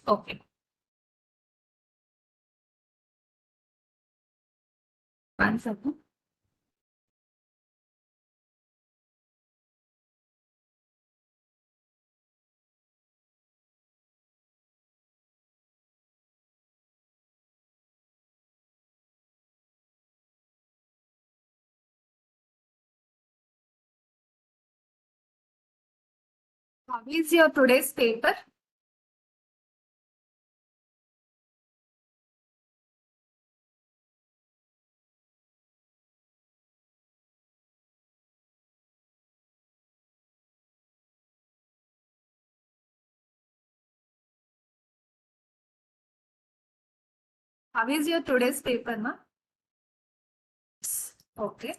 Okay. One second. How is your today's paper? How is your today's paper, ma? Okay.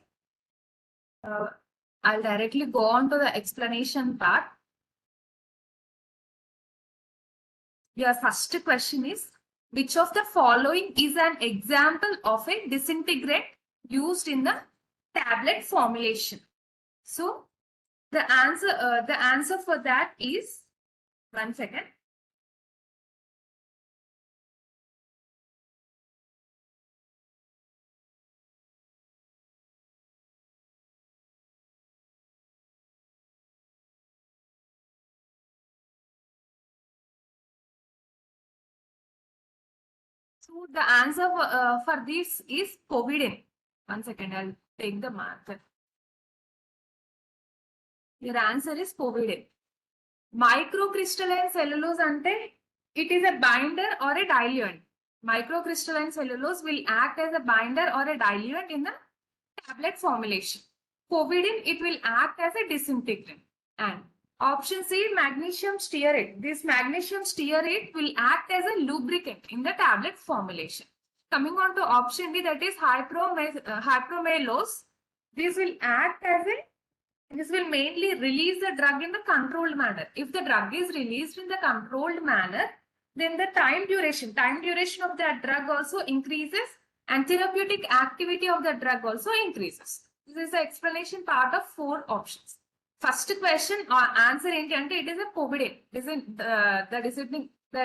I'll directly go on to the explanation part. Your first question is, which of the following is an example of a disintegrant used in the tablet formulation? So the answer for that is, one second. So the answer for this is povidone. One second, I'll take the marker. Your answer is povidone. Microcrystalline cellulose ante, it is a binder or a diluent. Microcrystalline cellulose will act as a binder or a diluent in the tablet formulation. Povidone, it will act as a disintegrant. And option C, magnesium stearate. This magnesium stearate will act as a lubricant in the tablet formulation. Coming on to option D, that is hypromellose. This will act as a This will mainly release the drug in the controlled manner. If the drug is released in the controlled manner, then the time duration of that drug also increases and therapeutic activity of the drug also increases. This is the explanation part of 4 options. First question or answer enti, it is a povidone. The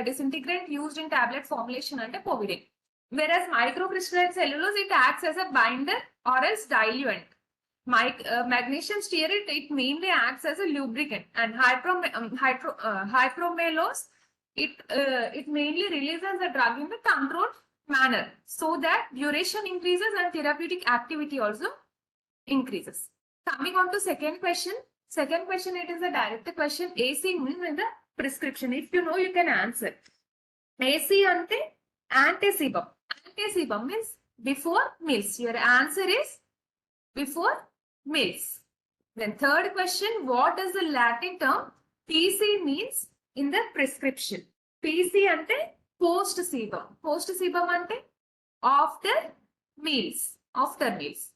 disintegrant used in tablet formulation ante povidone. Whereas microcrystalline cellulose, it acts as a binder or as diluent. Magnesium stearate, it mainly acts as a lubricant, and hypromellose, it mainly releases the drug in the controlled manner so that duration increases and therapeutic activity also increases. Coming on to second question. Second question, it is a direct question. AC means in the prescription. If you know, you can answer. AC ante antecedent. Antecedent means before meals. Your answer is before meals. Then third question, what does the Latin term PC means in the prescription? PC ante post-sebum. Post-sebum ante after meals. After meals.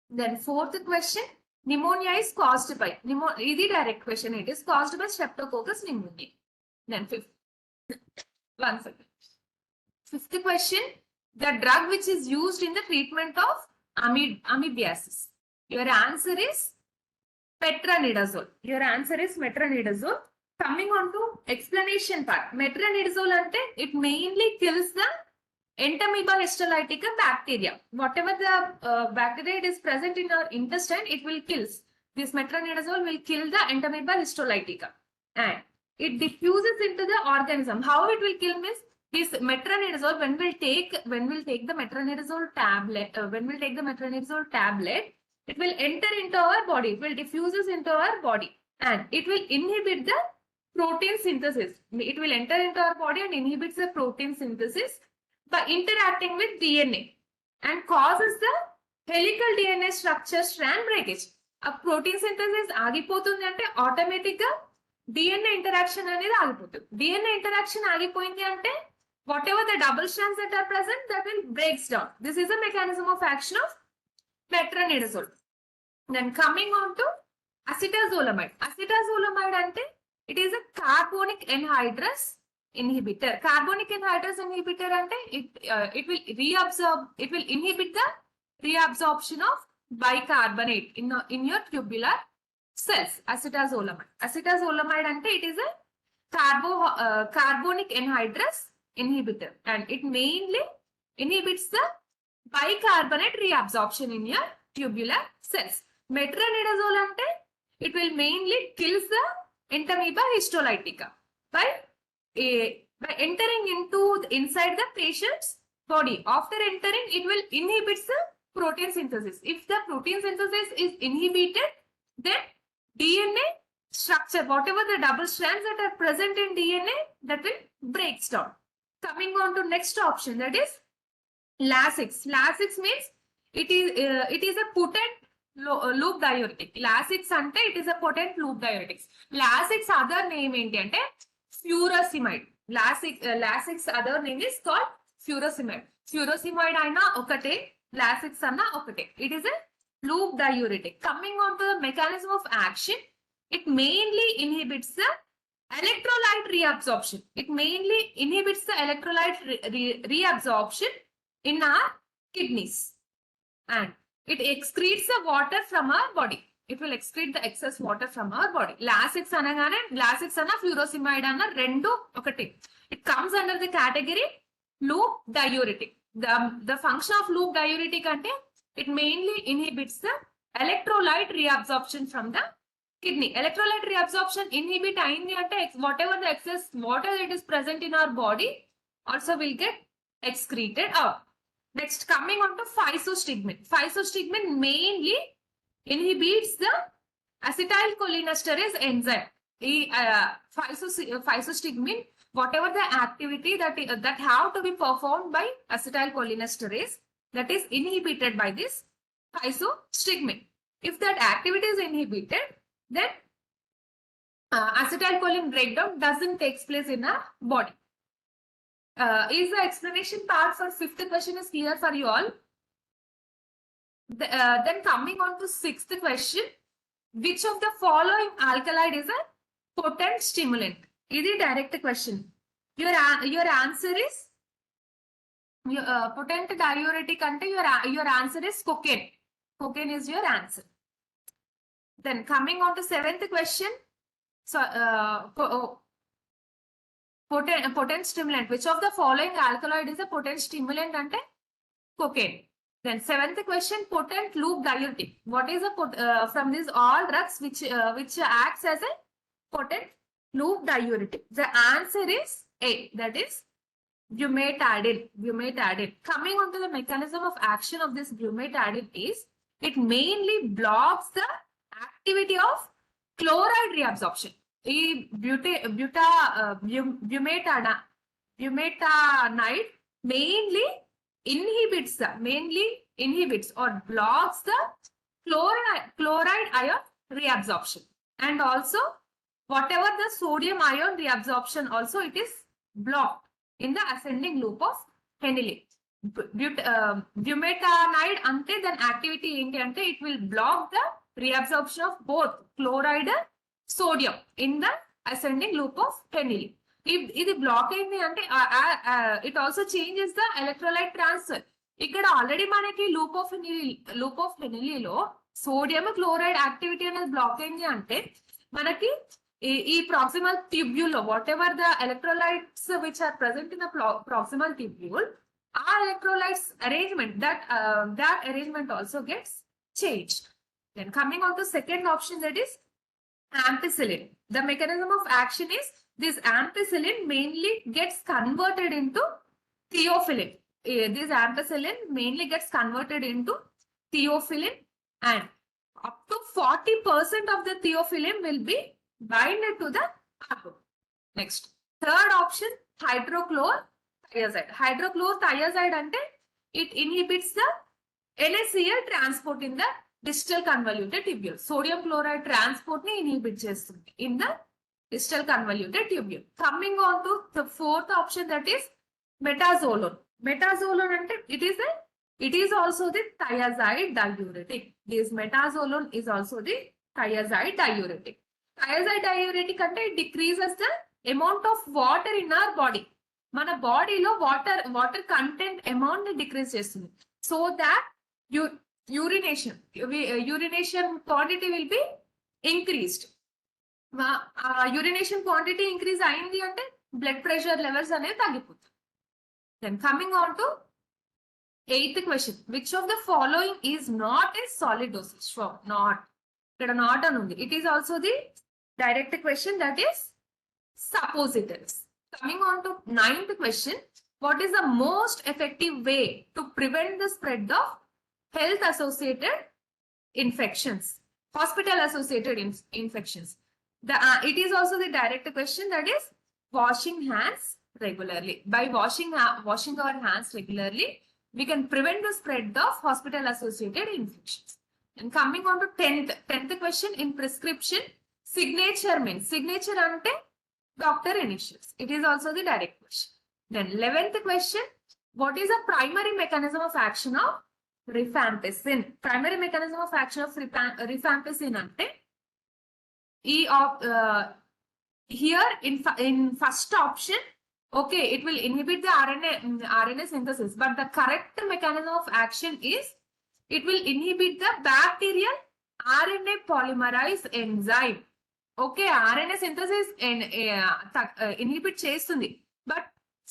Then fourth question, pneumonia is caused by. This direct question. It is caused by Streptococcus pneumoniae. Then fifth question, the drug which is used in the treatment of amoebiasis. Your answer is metronidazole. Your answer is metronidazole. Coming on to explanation part. Metronidazole ante, it mainly kills the entamoeba histolytica bacteria. Whatever the bacteria is present in our intestine, it will kill. This metronidazole will kill the entamoeba histolytica. And it diffuses into the organism. How it will kill means, this metronidazole, when we'll take the metronidazole tablet, it will enter into our body. It will diffuses into our body and it will inhibit the protein synthesis. It will enter into our body and inhibits the protein synthesis by interacting with DNA and causes the helical DNA structure strand breakage. A protein synthesis agipotundi ante automatic ga DNA interaction anedi agipotundi. DNA interaction agipoyindi ante whatever the double strands that are present, that will breaks down. This is a mechanism of action of metronidazole. Then coming on to acetazolamide. Acetazolamide ante, it is a carbonic anhydrous inhibitor. Carbonic anhydrous inhibitor ante, it will inhibit the reabsorption of bicarbonate in your tubular cells. Acetazolamide ante, it is a carbonic anhydrous inhibitor, and it mainly inhibits the bicarbonate reabsorption in your tubular cells. Metronidazole ante it will mainly kills the entamoeba histolytica by entering into inside the patient's body. After entering, it will inhibit the protein synthesis. If the protein synthesis is inhibited, then DNA structure, whatever the double strands that are present in DNA, that will breaks down. Coming on to next option, that is Lasix. Lasix means it is a potent loop diuretic. Lasix ante it is a potent loop diuretic. Lasix other name enti ante furosemide. Lasix other name is called furosemide. Furosemide aina okate, Lasix anna okate. It is a loop diuretic. Coming on to the mechanism of action, it mainly inhibits the electrolyte reabsorption. It mainly inhibits the electrolyte reabsorption in our kidneys, and it excretes the water from our body. It will excrete the excess water from our body. Lasix anagane, Lasix anna furosemide anna rendu okate. It comes under the category loop diuretic. The function of loop diuretic ante it mainly inhibits the electrolyte reabsorption from the kidney. Electrolyte reabsorption inhibit ayindi ante whatever the excess water that is present in our body also will get excreted out. Next, coming on to physostigmine. Physostigmine mainly inhibits the acetylcholinesterase enzyme. Physostigmine, whatever the activity that have to be performed by acetylcholinesterase, that is inhibited by this physostigmine. If that activity is inhibited, then acetylcholine breakdown doesn't take place in our body. Is the explanation part for fifth question is clear for you all? Then coming on to sixth question, which of the following alkaloid is a potent stimulant? Is a direct question. Your answer is potent diuretic ante your answer is cocaine. Cocaine is your answer. Then coming on to seventh question, so potent stimulant. Which of the following alkaloid is a potent stimulant ante cocaine? Then seventh question, potent loop diuretic. What is a from these all drugs which acts as a potent loop diuretic? The answer is A, that is bumetadine. Bumetadine. Coming on to the mechanism of action of this bumetadine is it mainly blocks the activity of chloride reabsorption. Bumetanide mainly inhibits or blocks the chloride ion reabsorption, and also whatever the sodium ion reabsorption also it is blocked in the ascending loop of Henle. Bumetanide ante then activity enti ante it will block the reabsorption of both chloride and sodium in the ascending loop of Henle. If ఇది block అయింది అంటే it also changes the electrolyte transfer. ఇక్కడ already మనకి loop of హెనిలీలో sodium chloride activity అనేది block అయింది అంటే మనకి ఈ ప్రాక్సిమల్ ట్యూబ్యూల్ లో whatever the electrolytes which are present in the proximal tubule, ఆ electrolytes arrangement that arrangement also gets changed. Then coming on to second option, that is ampicillin. The mechanism of action is this ampicillin mainly gets converted into theophylline. This ampicillin mainly gets converted into theophylline, and up to 40% of the theophylline will be binded to the carbon. Next, third option, hydrochlorothiazide. Hydrochlorothiazide ante it inhibits the NaCl transport in the distal convoluted tubule. Sodium chloride transport ni inhibit chestundi in the distal convoluted tubule. Coming on to the fourth option, that is metazolone. Metazolone ante it is also the thiazide diuretic. This metazolone is also the thiazide diuretic. Thiazide diuretic ante it decreases the amount of water in our body. Mana body lo water content amount ni decrease chestundi, so that urination quantity will be increased. Urination quantity increase అయింది అంటే blood pressure levels అనేవి తగ్గిపోతాయి. Then coming on to 8th question. Which of the following is not a solid dosage? Sure, not. ఇక్కడ not అని ఉంది. It is also the direct question, that is suppositories. Coming on to 9th question. What is the most effective way to prevent the spread of health associated infections, hospital associated infections? It is also the direct question, that is washing hands regularly. By washing our hands regularly, we can prevent the spread of hospital associated infections. And coming on to 10th question, in prescription, signature means, signature ante doctor initials. It is also the direct question. Then 11th question, what is the primary mechanism of action of rifampicin? Primary mechanism of action of rifampicin ante here in first option, okay, it will inhibit the RNA synthesis, but the correct mechanism of action is it will inhibit the bacterial RNA polymerase enzyme. Okay, RNA synthesis inhibit చేస్తుంది, but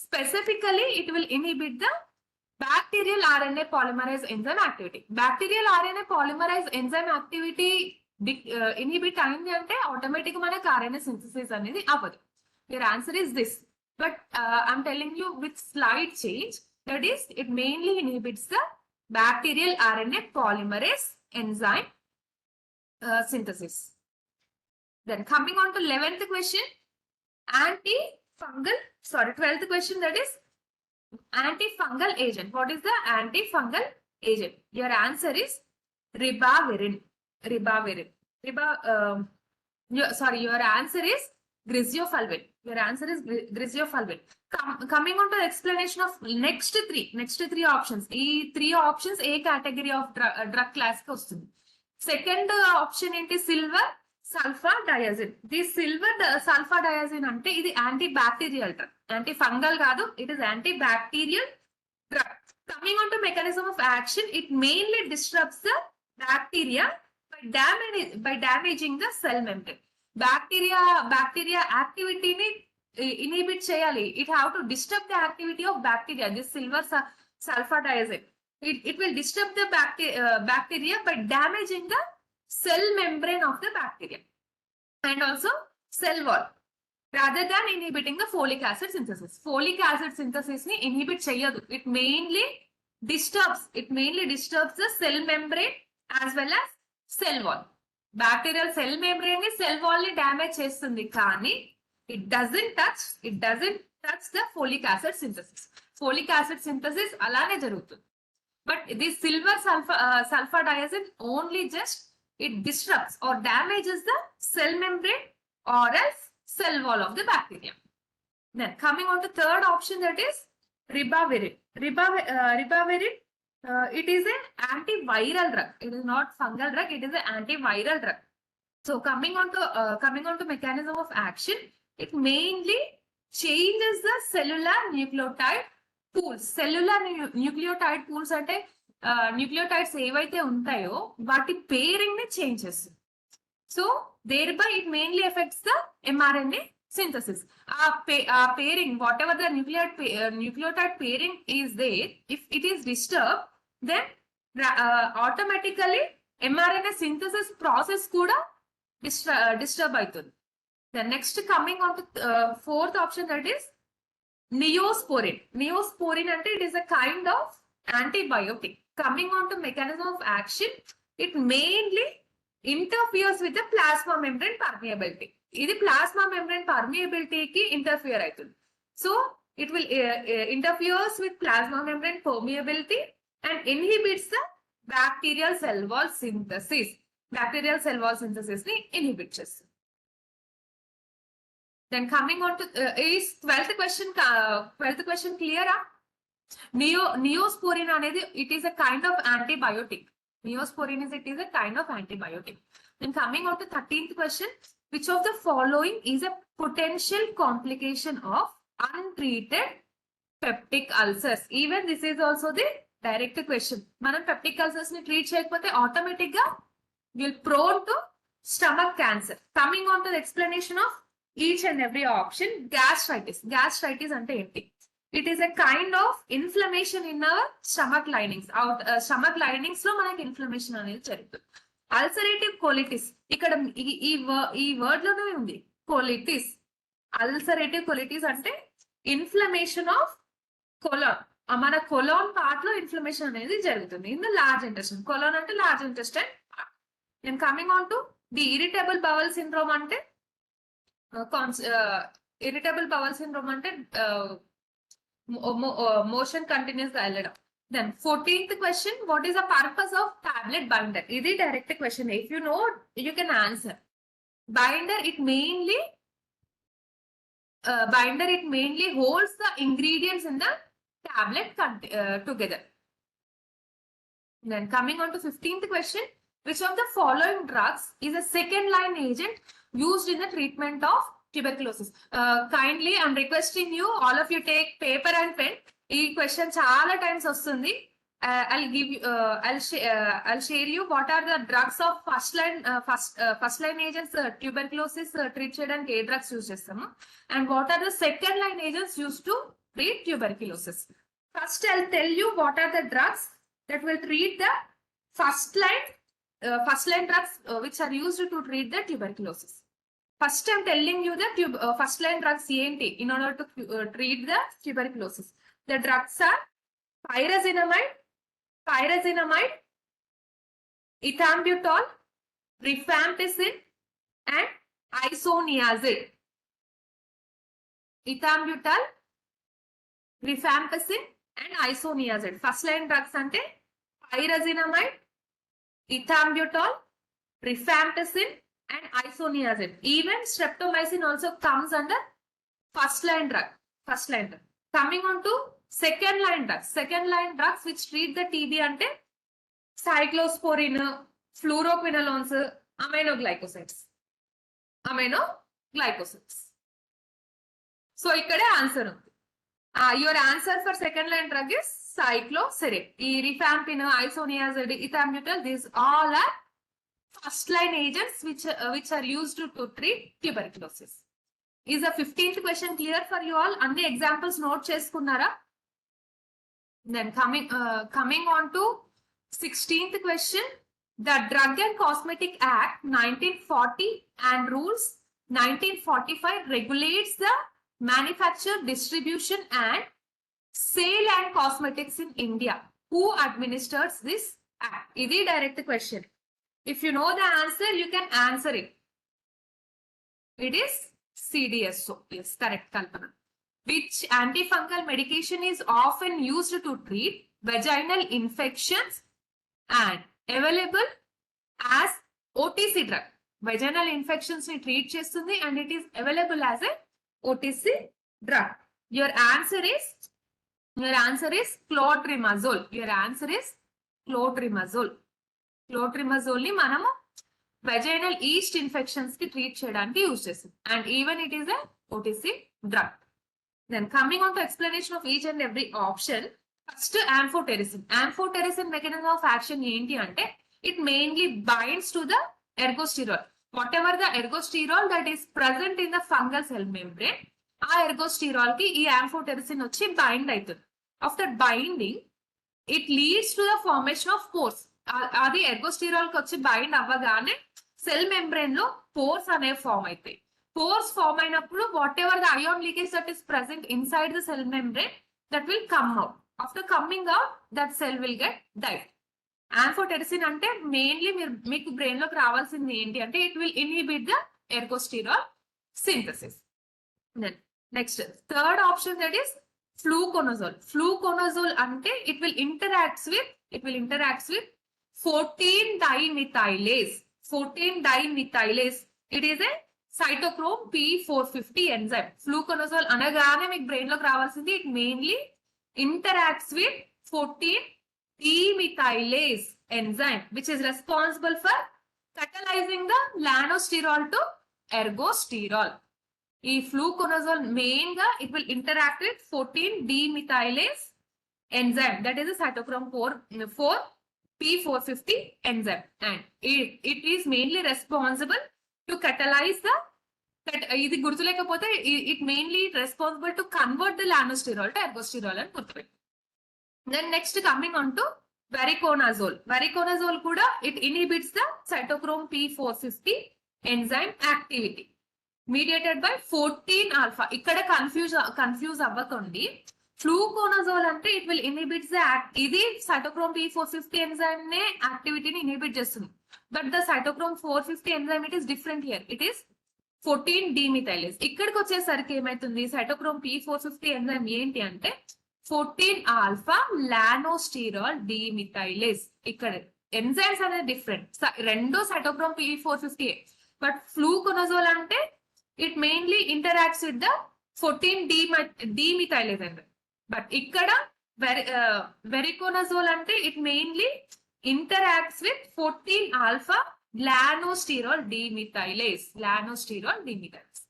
specifically it will inhibit the bacterial RNA polymerase enzyme activity. Bacterial RNA polymerase enzyme activity inhibit అయింది అంటే automatic మనకు RNA synthesis అనేది అవ్వదు. Your answer is this. But I'm telling you with slight change, that is, it mainly inhibits the bacterial RNA polymerase enzyme synthesis. Then coming on to 11th question, 12th question, that is antifungal agent. What is the antifungal agent? Your answer is ribavirin. Your answer is griseofulvin. Your answer is griseofulvin. Coming on to the explanation of next three options. These 3 options a category of drug class ki vastundi. Second option enti silver sulfadiazine. This silver sulfadiazine ante idi antibacterial drug. Antifungal kaadu, it is antibacterial drug. Coming on to mechanism of action, it mainly disrupts the bacteria by damaging the cell membrane. Bacteria activity ni inhibit cheyali. It have to disturb the activity of bacteria. This silver sulfadiazine, it will disturb the bacteria by damaging the cell membrane of the bacteria and also cell wall, rather than inhibiting the folic acid synthesis. Folic acid synthesis ni inhibit cheyadu. It mainly disturbs the cell membrane as well as cell wall. Bacterial cell membrane ni cell wall ni damage చేస్తుంది, కానీ it doesn't touch the folic acid synthesis. Folic acid synthesis అలానే జరుగుతుంది. But this silver sulfadiazine only just it disrupts or damages the cell membrane or else cell wall of the bacteria. Then coming on to third option, that is ribavirin. Ribavirin, it is an antiviral drug. It is not fungal drug. It is an antiviral drug. So coming on to mechanism of action, it mainly changes the cellular nucleotide pools. Cellular nucleotide pools అంటే nucleotides ఏవైతే ఉంటాయో వాటి pairing ని change చేస్తుంది. So thereby it mainly affects the mRNA synthesis. Pairing, whatever the nucleotide pairing is there, if it is disturbed, then automatically mRNA synthesis process kuda disturb aitundi. The next coming on to fourth option, that is neosporin. Neosporin ante it is a kind of antibiotic. Coming on to mechanism of action, it mainly interferes with the plasma membrane permeability. ఇది plasma membrane permeability కి interfere అవుతుంది. So it will interferes with plasma membrane permeability and inhibits the bacterial cell wall synthesis. Bacterial cell wall synthesis ని inhibit చేస్తుంది. Then coming on to is 12th question clear? Neosporin అనేది it is a kind of antibiotic. Neosporin is a kind of antibiotic. Then coming on to 13th question, which of the following is a potential complication of untreated peptic ulcers? Even this is also the direct question. మనం peptic ulcers ని treat చేయకపోతే automatic గా will prone to stomach cancer. Coming on to the explanation of each and every option. Gastritis. Gastritis ante enti? It is a kind of inflammation in our stomach linings. Stomach linings lo manaki inflammation అనేది జరుగుతుంది. Ulcerative colitis, ఇక్కడ ఈ word లోనే ఉంది colitis. Ulcerative colitis అంటే inflammation of colon. మన colon part లో inflammation అనేది జరుగుతుంది in the large intestine. Colon అంటే లార్జ్ ఇంటెస్టైన్. నేను coming on to the irritable bowel syndrome అంటే ఇరిటబుల్ బవల్ సిండ్రోమ్ అంటే motion continuous గా వెళ్ళడం. Then 14th question, what is the purpose of tablet binder? Is it direct question? If you know, you can answer. Binder, it mainly holds the ingredients in the tablet together. Then coming on to 15th question, which of the following drugs is a second line agent used in the treatment of tuberculosis? Kindly, I'm requesting you, all of you take paper and pen. ఈ question చాలా times వస్తుంది. I'll share you what are the drugs of first line agents tuberculosis treat చేయడానికి ఏ drugs use చేస్తాము, and what are the second line agents used to treat tuberculosis. First, I'll tell you what are the drugs that will treat the first line drugs which are used to treat the tuberculosis. First, I'm telling you the first line drugs ఏంటి in order to treat the tuberculosis. The drugs are pyrazinamide, ethambutol, rifampicin, and isoniazid. Ethambutol, rifampicin, and isoniazid. First line drugs ante pyrazinamide, ethambutol, rifampicin, and isoniazid. Even streptomycin also comes under first line drug. Coming on to second line drugs which treat the TB ante cyclosporin, fluoroquinolones, aminoglycosides. So ikkade answer undi. Your answer for second line drug is cyclosporin. Rifampicin, isoniazid, ethambutol, these all are first line agents which are used to treat tuberculosis. Is the 15th question clear for you all? Anni examples note cheskunnara? Then coming on to 16th question, the Drug and Cosmetic Act 1940 and Rules 1945 regulates the manufacture, distribution, and sale and cosmetics in India. Who administers this act? Idi direct question. If you know the answer, you can answer it. It is CDSO. Yes, correct, Kalpana. Which antifungal medication is often used to treat vaginal infections and available as OTC drug? Vaginal infections ni treat chestundi and it is available as a OTC drug. Your answer is clotrimazole. Your answer is clotrimazole. Clotrimazole ni manamu vaginal yeast infections ki treat cheyadaniki use chestam, and even it is a OTC drug. Then coming on to explanation of each and every option. First, amphotericin. Amphotericin mechanism of action enti ante it mainly binds to the ergosterol. Whatever the ergosterol that is present in the fungal cell membrane, ఆ ergosterol ki ఈ amphotericin వచ్చి bind అవుతుంది. After binding, it leads to the formation of pores. అది ergosterol కి వచ్చి bind అవ్వగానే cell membrane లో pores అనేవి ఫామ్ అవుతాయి. పోర్స్ ఫామ్ అయినప్పుడు whatever the ion leakage that is present inside the cell membrane that will come out. After coming out that cell will get died. Amphotericin అంటే mainly మీకు brain లోకి రావాల్సింది ఏంటి అంటే it will inhibit the ergosterol synthesis. Next third option that is fluconazole. Fluconazole అంటే it will interacts with 14-dimethylase. It is a cytochrome P450 enzyme. Fluconazole అనగానే మీకు brain లోకి రావాల్సింది it mainly interacts with 14-dimethylase enzyme which is responsible for catalyzing the lanosterol to ergosterol. ఈ fluconazole main గా it will interact with 14-dimethylase enzyme, that is a cytochrome 4 P450 enzyme, and it is mainly responsible to catalyze the ఇది గుర్తులేకపోతే it mainly responsible to convert the lanosterol to ergosterol అని గుర్తుపెట్టు. Then next coming on to voriconazole. Voriconazole kuda it inhibits the cytochrome P450 enzyme activity mediated by 14 alpha. ikkada confuse avvakondi. Fluconazole ante it will inhibit the idi cytochrome P450 enzyme ne activity ni inhibit chestundi, but the cytochrome 450 enzyme it is different here. It is 14 demethylase. ఇక్కడికి వచ్చేసరికి ఏమైతుంది, cytochrome P450 enzyme ఏంటి అంటే 14 alpha lanosterol demethylase. ఇక్కడ enzymes అనేది different, రెండో cytochrome P450, but fluconazole అంటే it mainly interacts with the 14 demethylase enzyme. But ఇక్కడ voriconazole అంటే it mainly interacts with 14 alpha lanosterol demethylase. Lanosterol demethylase.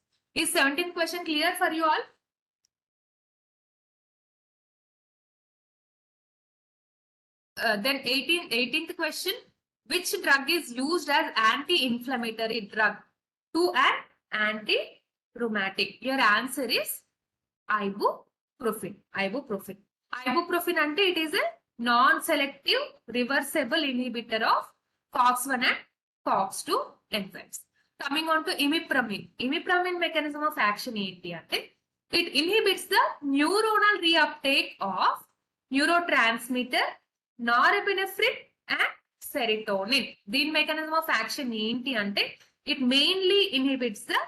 Is 17th question clear for you all? Then 18th question. Which drug is used as anti-inflammatory drug to an anti-rheumatic? Your answer is ibuprofen. Ibuprofen. Ibuprofen ante it is a non-selective reversible inhibitor of COX-1 and COX-2 enzymes. Coming on to imipramine. Imipramine mechanism of action enti ante it inhibits the neuronal reuptake of neurotransmitter norepinephrine and serotonin. దీని mechanism of action ఏంటి అంటే it mainly inhibits the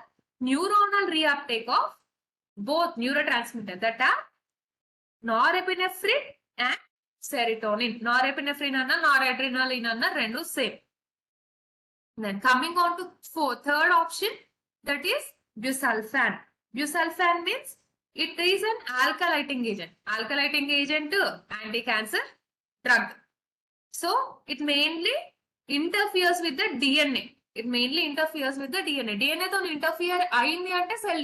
neuronal reuptake of both neurotransmitters that are norepinephrine and serotonin. Norepinephrine anna noradrenaline anna rendu same. Then coming on to third option, that is busulfan. Busulfan means it is an alkylating agent. Alkylating agent anti-cancer drug. So it mainly interferes with the DNA. It mainly interferes with the DNA. DNA తో interfere అయింది అంటే cell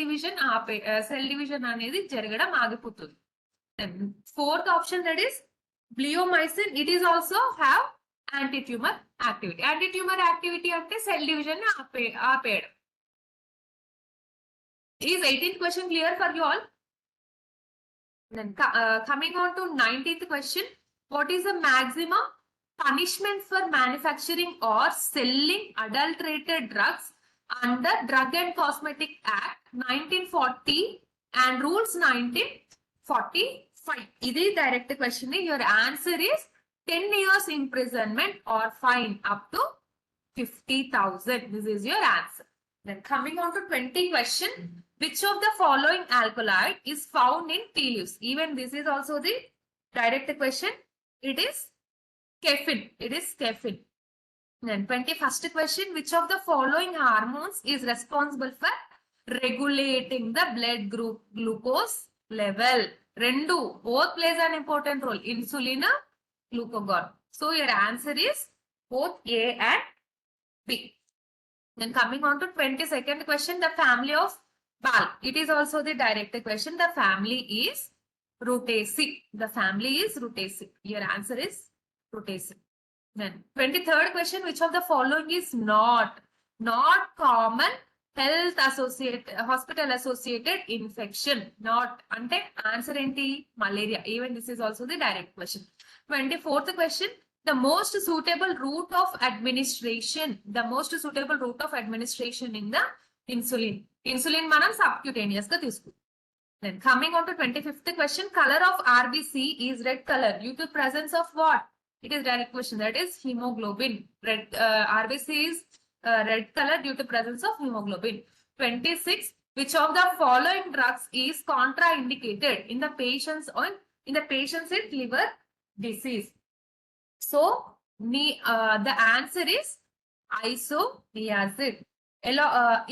division అనేది జరగడం ఆగిపోతుంది. Fourth option, that is bleomycin. It is also have anti-tumor activity. Anti-tumor activity ante cell division ఆపేయడం. Is 18th question clear for you all? Then coming on to 19th question. What is the maximum punishment for manufacturing or selling adulterated drugs under Drug and Cosmetic Act 1940 and Rules 1945? This is direct question. Your answer is 10 years imprisonment or fine up to 50,000. This is your answer. Then coming on to 20 question. Which of the following alkaloid is found in tea leaves? Even this is also the direct question. It is caffeine. It is caffeine. Then 21st question. Which of the following hormones is responsible for regulating the blood glucose level? Rendu both plays an important role. Insulin, glucagon. So your answer is both A and B. Then coming on to 22nd question. The family of bulb. It is also the direct question. The family is Rutaceae. The family is Rutaceae. Your answer is Rutaceae. Then 23rd question. Which of the following is not common hospital associated infection? Not ante answer enti malaria. Even this is also the direct question. 24th question. The most suitable route of administration. The most suitable route of administration in the insulin. Insulin manam subcutaneous ga తీసుకుంటాం. Then coming on to 25th question. Color of RBC is red color due to presence of what? It is direct question. That is hemoglobin. Red RBC is red color due to presence of hemoglobin. 26. Which of the following drugs is contraindicated in the patients with liver disease? So the answer is isoniazid.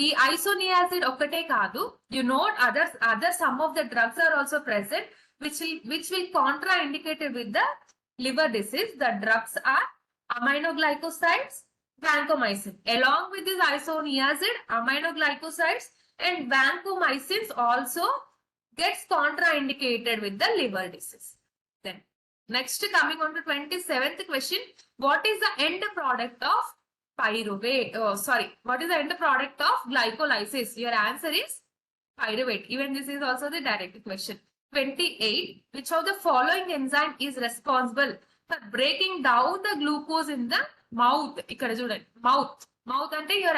ఈ isoniazid ఒక్కటే కాదు, you know other some of the drugs are also present which will contraindicated with the liver disease. The drugs are aminoglycosides, vancomycin. Along with this isoniazid, aminoglycosides and vancomycins also gets contraindicated with the liver disease. Then Next, coming on to 27th question, what is the end product of pyruvate? Oh, sorry, what is the end product of glycolysis? Your answer is pyruvate. Even this is also the direct question. 28, which of the following enzyme is responsible for breaking down the glucose in the mouth? Ikkada chudandi, mouth ante your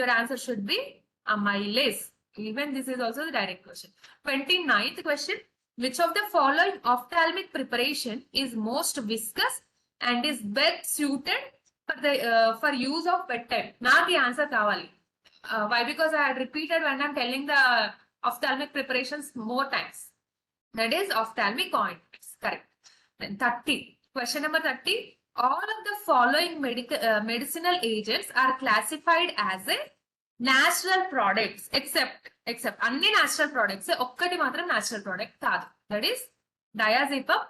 answer should be amylase. Even this is also the direct question. 29th question, which of the following ophthalmic preparation is most viscous and is best suited for use of bedtime? Not the answer kavali. Why? Because I had repeated when I'm telling the ophthalmic preparations more times. That is ophthalmic ointments. Correct. Then 30. Question number 30. All of the following medicinal agents are classified as a natural products except అన్ని natural products. ఒక్కటి మాత్రం natural product కాదు. That is diazepam.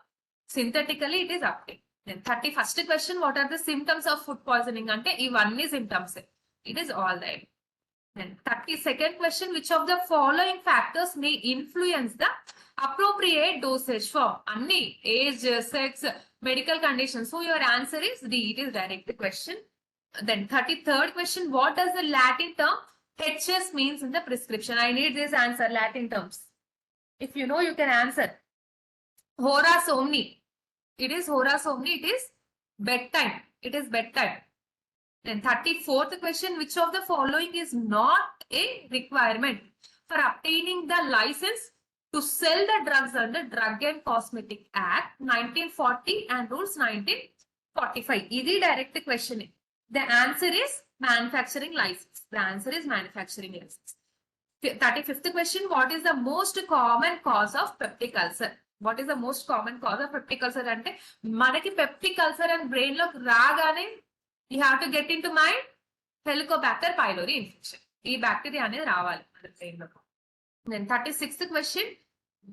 Synthetically it is active. Then 31st question. What are the symptoms of food poisoning? అంటే ఇవన్నీ symptoms. It is all that. Then 32nd question, which of the following factors may influence the appropriate dosage for any age, sex, medical conditions? So your answer is D. It is direct question. Then 33rd question, what does the Latin term HS means in the prescription? I need this answer, Latin terms. If you know, you can answer. Hora somni. It is hora somni. It is bedtime. It is bedtime. Then 34th question, which of the following is not a requirement for obtaining the license to sell the drugs under Drug and Cosmetic Act 1940 and Rules 1945? This is direct question. The answer is manufacturing license. The answer is manufacturing license. 35th question, what is the most common cause of peptic ulcer? What is the most common cause of peptic ulcer? అంటే మనకి peptic ulcer and brain లో రాగానే you have to get into mind Helicobacter pylori infection. ఈ bacteria అనేది రావాలి మన brain లో. Then 36th question,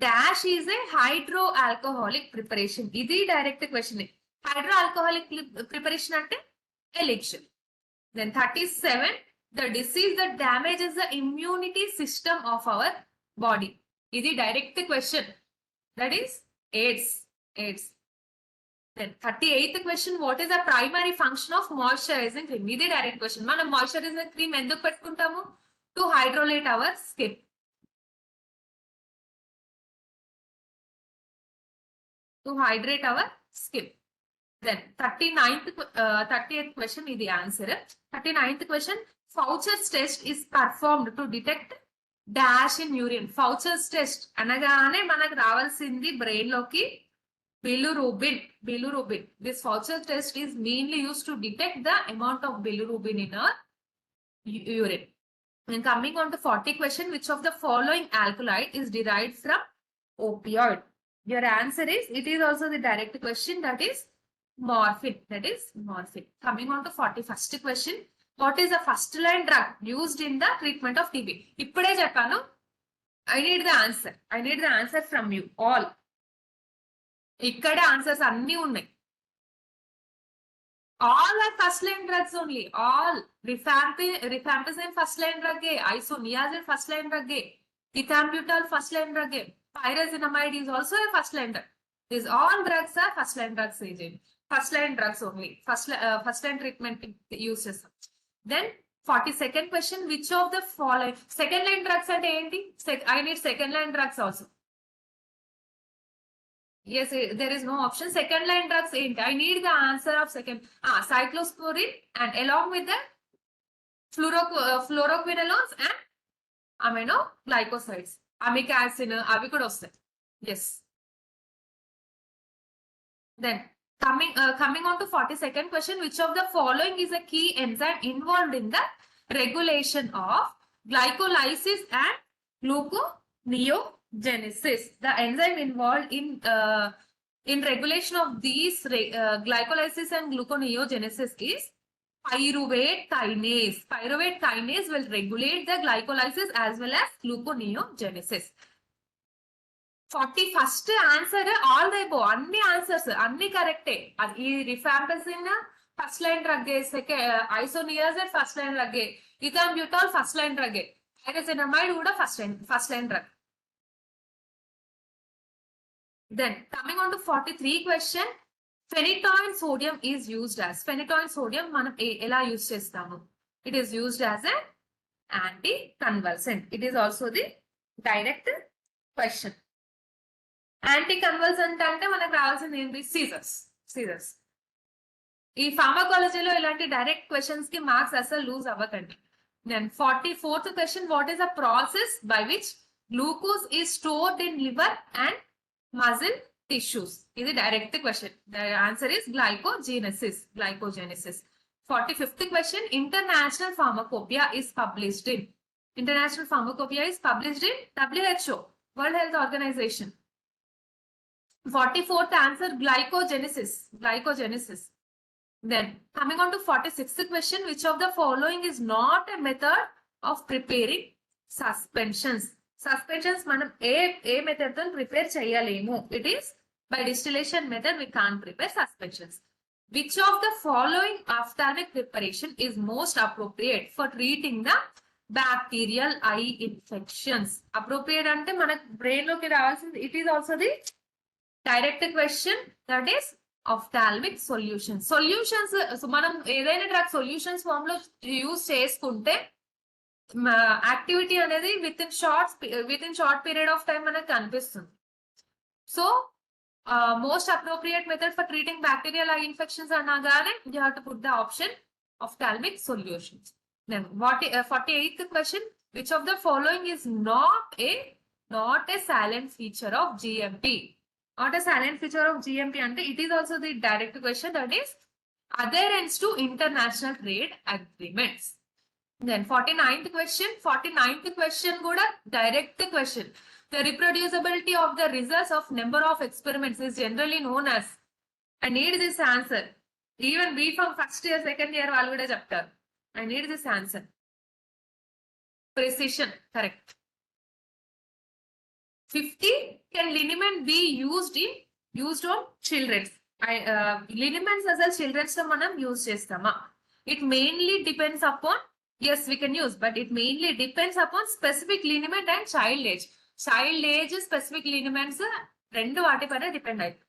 dash is a hydroalcoholic preparation. ఇది డైరెక్ట్ క్వశ్చన్. హైడ్రోఆల్కహాలిక్ ప్రిపరేషన్ అంటే elixir. Then 37, the disease that damages the immunity system of our body. ఇది direct question. That is AIDS. Then 38th question, what is the primary function of moisturizing cream? ఇది direct question. మనం moisturising cream ఎందుకు పెట్టుకుంటాము? To hydrolate our skin. To hydrate our skin. Then 30th question is the answer. 39th question, Faucher's test is performed to detect dash in urine. Faucher's test అనగానే మనకు రావాల్సింది brain లోకి bilirubin. This Faucher's test is mainly used to detect the amount of bilirubin in our urine. And coming on to 40 question, which of the following alkaloid is derived from opioid? Your answer is, it is also the direct question, that is morphine. Coming on to 41st question, what is the first line drug used in the treatment of TB? ఇప్పుడే చెప్పాను. I need the answer from you all. ఇక్కడ answers అన్ని ఉన్నాయి. All are first line drugs only. All. Rifampicin first line drug. Isoniazid first line drug. Ethambutol first line drug. Pyrazinamide is also a first line drug. These all drugs are first line drugs agent. First line drugs only. First line treatment uses. Then 42nd question, which of the following second line drugs ante enti? I need second line drugs also. Yes, there is no option. Second line drugs enti? I need the answer of second. Cyclosporin and along with the fluoroquinolones and aminoglycosides. Amic acid avi kuda vastayi. Yes. Then coming on to 42nd question, which of the following is a key enzyme involved in the regulation of glycolysis and gluconeogenesis? The enzyme involved in regulation of these glycolysis and gluconeogenesis is pyruvate kinase. Pyruvate kinase will regulate the glycolysis as well as gluconeogenesis. 41st answer, all the above, అన్ని answers అన్ని కరెక్టే. ఈ rifampicin first line drug, isoniazid first line drug, ethambutol first line drug, pyrazinamide కూడా first line drug. Then coming on to 43 question, phenytoin sodium is used as. Phenytoin sodium మనం ఎలా use చేస్తాము? It is used as an anticonvulsant. It is also the direct question. Anticonvulsant అంటే మనకు రావాల్సింది ఏంటి? Scissors. ఈ ఫార్మకాలజీలో ఇలాంటి డైరెక్ట్ క్వశ్చన్స్ కి మార్క్స్ అసలు లూజ్ అవ్వకండి. Then 44th question, what is the process by which glucose is stored in liver and muscle tissues? Is a direct question. The answer is glycogenesis. 45th question, international pharmacopoeia is published in. International pharmacopoeia is published in WHO, World Health Organization. 44th answer, glycogenesis. Then coming on to 46th question, which of the following is not a method of preparing suspensions? Suspensions మనం ఏ method తో prepare చేయలేము. It is by distillation method we can't prepare suspensions. Which of the following ophthalmic preparation is most appropriate for treating the bacterial eye infections? Appropriate అంటే మన brain లోకి రావాల్సింది. It is also the direct question, that is ophthalmic solutions. మనం ఏదైనా drug solutions form లో use చేసుకుంటే activity అనేది within short period of time మనకు కనిపిస్తుంది. So most appropriate method for treating bacterial eye infections అనగానే you have to put the option ophthalmic solutions. Then 48th question, which of the following is not a silent feature of GMP? Not a silent feature of GMP ante it is also the direct question, that is adherence to international trade agreements. Then 49th question kuda direct question. The reproducibility of the results of number of experiments is generally known as. I need this answer. Even we from first year second year వాళ్ళు కూడా చెప్తారు. I need this answer. Precision, correct. 50, can liniment be used on children? Liniments as a children's లో మనం use చేస్తామా? It mainly depends upon, yes we can use, but it mainly depends upon specific liniment and child age. Child age specific liniments రెండు వాటి పైన depend అవుతుంది.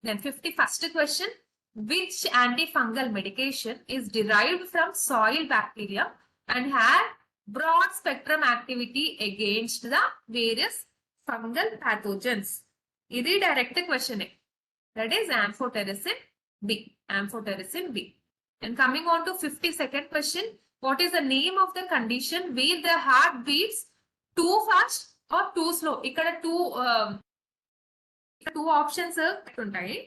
Then 51st question, which antifungal medication is derived from soil bacteria and had broad spectrum activity against the various fungal pathogens? Idi direct question. That is amphotericin B. And coming on to 52nd question, what is the name of the condition where the heart beats too fast or too slow? Ikkada two options untayi.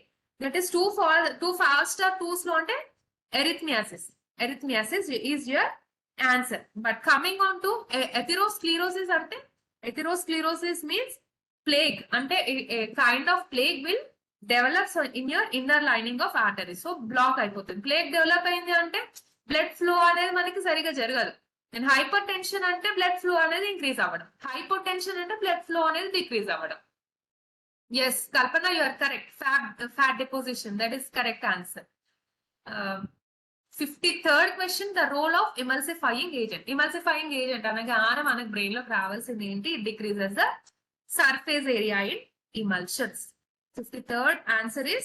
That is too fast or too slow ante arrhythmiasis is your answer. But coming on to atherosclerosis ante, atherosclerosis means plague ante a kind of plague will develop in your inner lining of artery. So block అయిపోతుంది. Plague develop అయింది అంటే blood flow అనేది మనకి సరిగా జరగదు. And hypertension అంటే blood flow అనేది increase అవ్వడం. Hypotension అంటే blood flow అనేది decrease అవ్వడం. Yes, Kalpana, you are correct. Fat deposition, that is correct answer. 53rd question, the role of emulsifying agent. Emulsifying agent అనగానే మనకి బ్రెయిన్ లో రావాల్సింది ఏంటి? It decreases the surface area in emulsions. 53rd answer is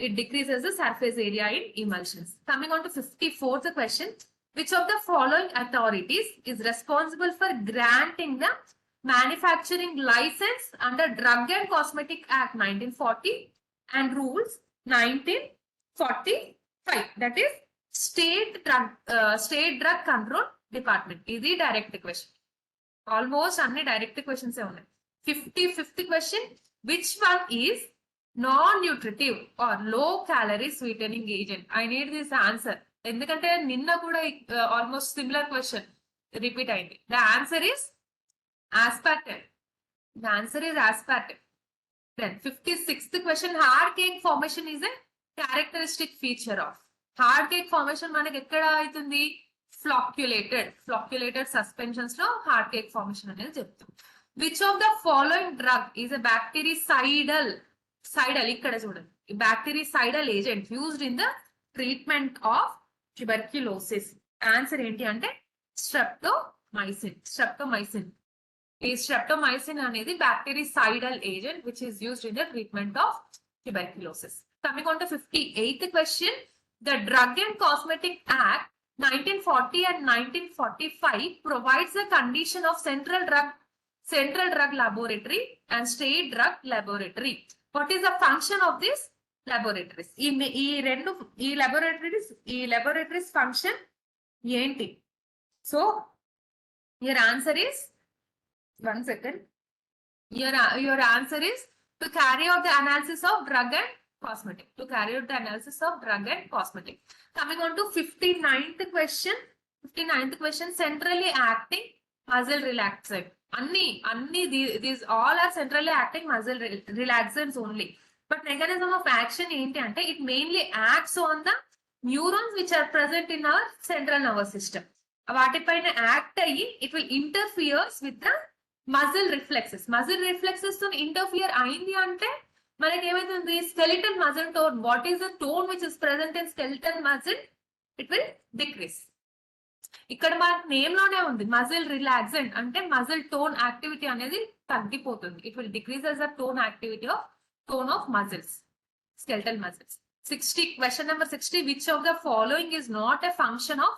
it decreases the surface area in emulsions. Coming on to 54th question, which of the following authorities is responsible for granting the manufacturing license under Drug and Cosmetic Act 1940 and Rules 1945? That is State Drug Control Department. Is the direct question. Almost only direct questions. 55th question, which one is non-nutritive or low calorie sweetening agent? I need this answer. ఎందుకంటే నిన్న కూడా almost similar question repeat అయింది. The answer is aspartame. The answer is aspartame. Then 56th question, hard cake formation is a characteristic feature of. Hard cake formation మనకి ఎక్కడ అవుతుంది? Flocculated suspensions లో hard cake formation అనేది చెప్తాం. Which of the following drug is a bactericidal ఇక్కడ చూడండి, bactericidal agent used in the treatment of tuberculosis? Answer ఏంటి అంటే streptomycin. ఈ streptomycin అనేది bactericidal agent which is used in the treatment of tuberculosis. Coming on to 58th question, the Drug and Cosmetic Act 1940 and 1945 provides the condition of central drug laboratory and state drug laboratory. What is the function of this laboratories? ఈ laboratories function ఏంటి? So your answer is, one second, your answer is to carry out the analysis of drug and cosmetic. To carry out the analysis of drug and cosmetic. Coming on to 59th question. 59th question, centrally acting muscle relaxant. These all are centrally acting muscle relaxants only. But mechanism of action ఏంటి అంటే it mainly acts on the neurons which are present in our central nervous system. వాటిపైన act అయ్యి it will interferes with the muscle reflexes తో interfere అయింది అంటే మనకి ఏమైతుంది, skeletal muscle tone. What is the tone which is present in skeletal muscle? It will decrease. ఇక్కడ మనకు name లోనే ఉంది మజిల్ రిలాక్సెంట్ అంటే మజిల్ టోన్ యాక్టివిటీ అనేది తగ్గిపోతుంది. It will decrease as the tone of muscles, skeletal muscles. 60, question number 60, which of the following is not a function of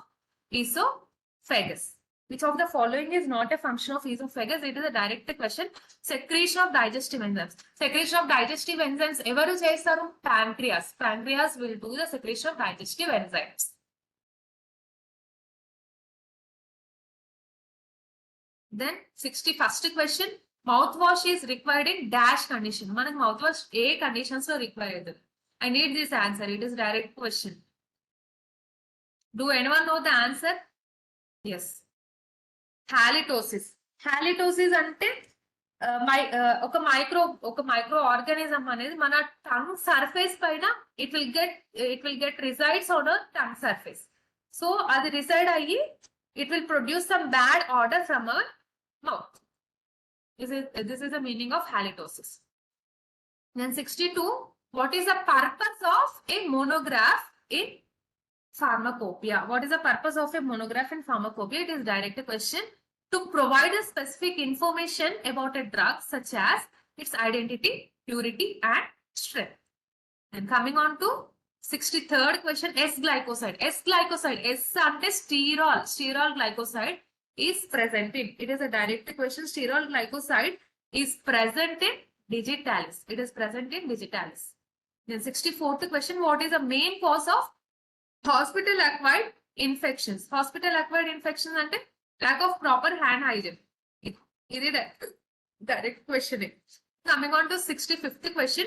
esophagus? Which of the following is not a function of esophagus? It is a direct question. Secretion of digestive enzymes. Secretion of digestive enzymes evaru chesaru? Pancreas will do the secretion of digestive enzymes. Then 61st question, mouthwash is required in dash condition. Manaku mouthwash A conditions లో required? I need this answer. It is direct question. Do anyone know the answer? Yes. Halitosis అంటే ఒక micro organism అనేది మన tongue surface పైన it will get resides on a tongue surface. So అది reside అయ్యి it will produce some bad odor from our mouth. This is the meaning of halitosis. Then 62, what is the purpose of a monograph in pharmacopoeia? What is the purpose of a monograph in pharmacopoeia? It is direct question. To provide a specific information about a drug such as its identity, purity and strength. And coming on to 63rd question, S-glycoside. S ante sterol glycoside is present in. It is a direct question. Sterol glycoside is present in digitalis. It is present in digitalis. Then 64th question, what is the main cause of hospital acquired infections? Hospital acquired infections ante lack of proper hand hygiene. It is direct question. Coming on to 65th question,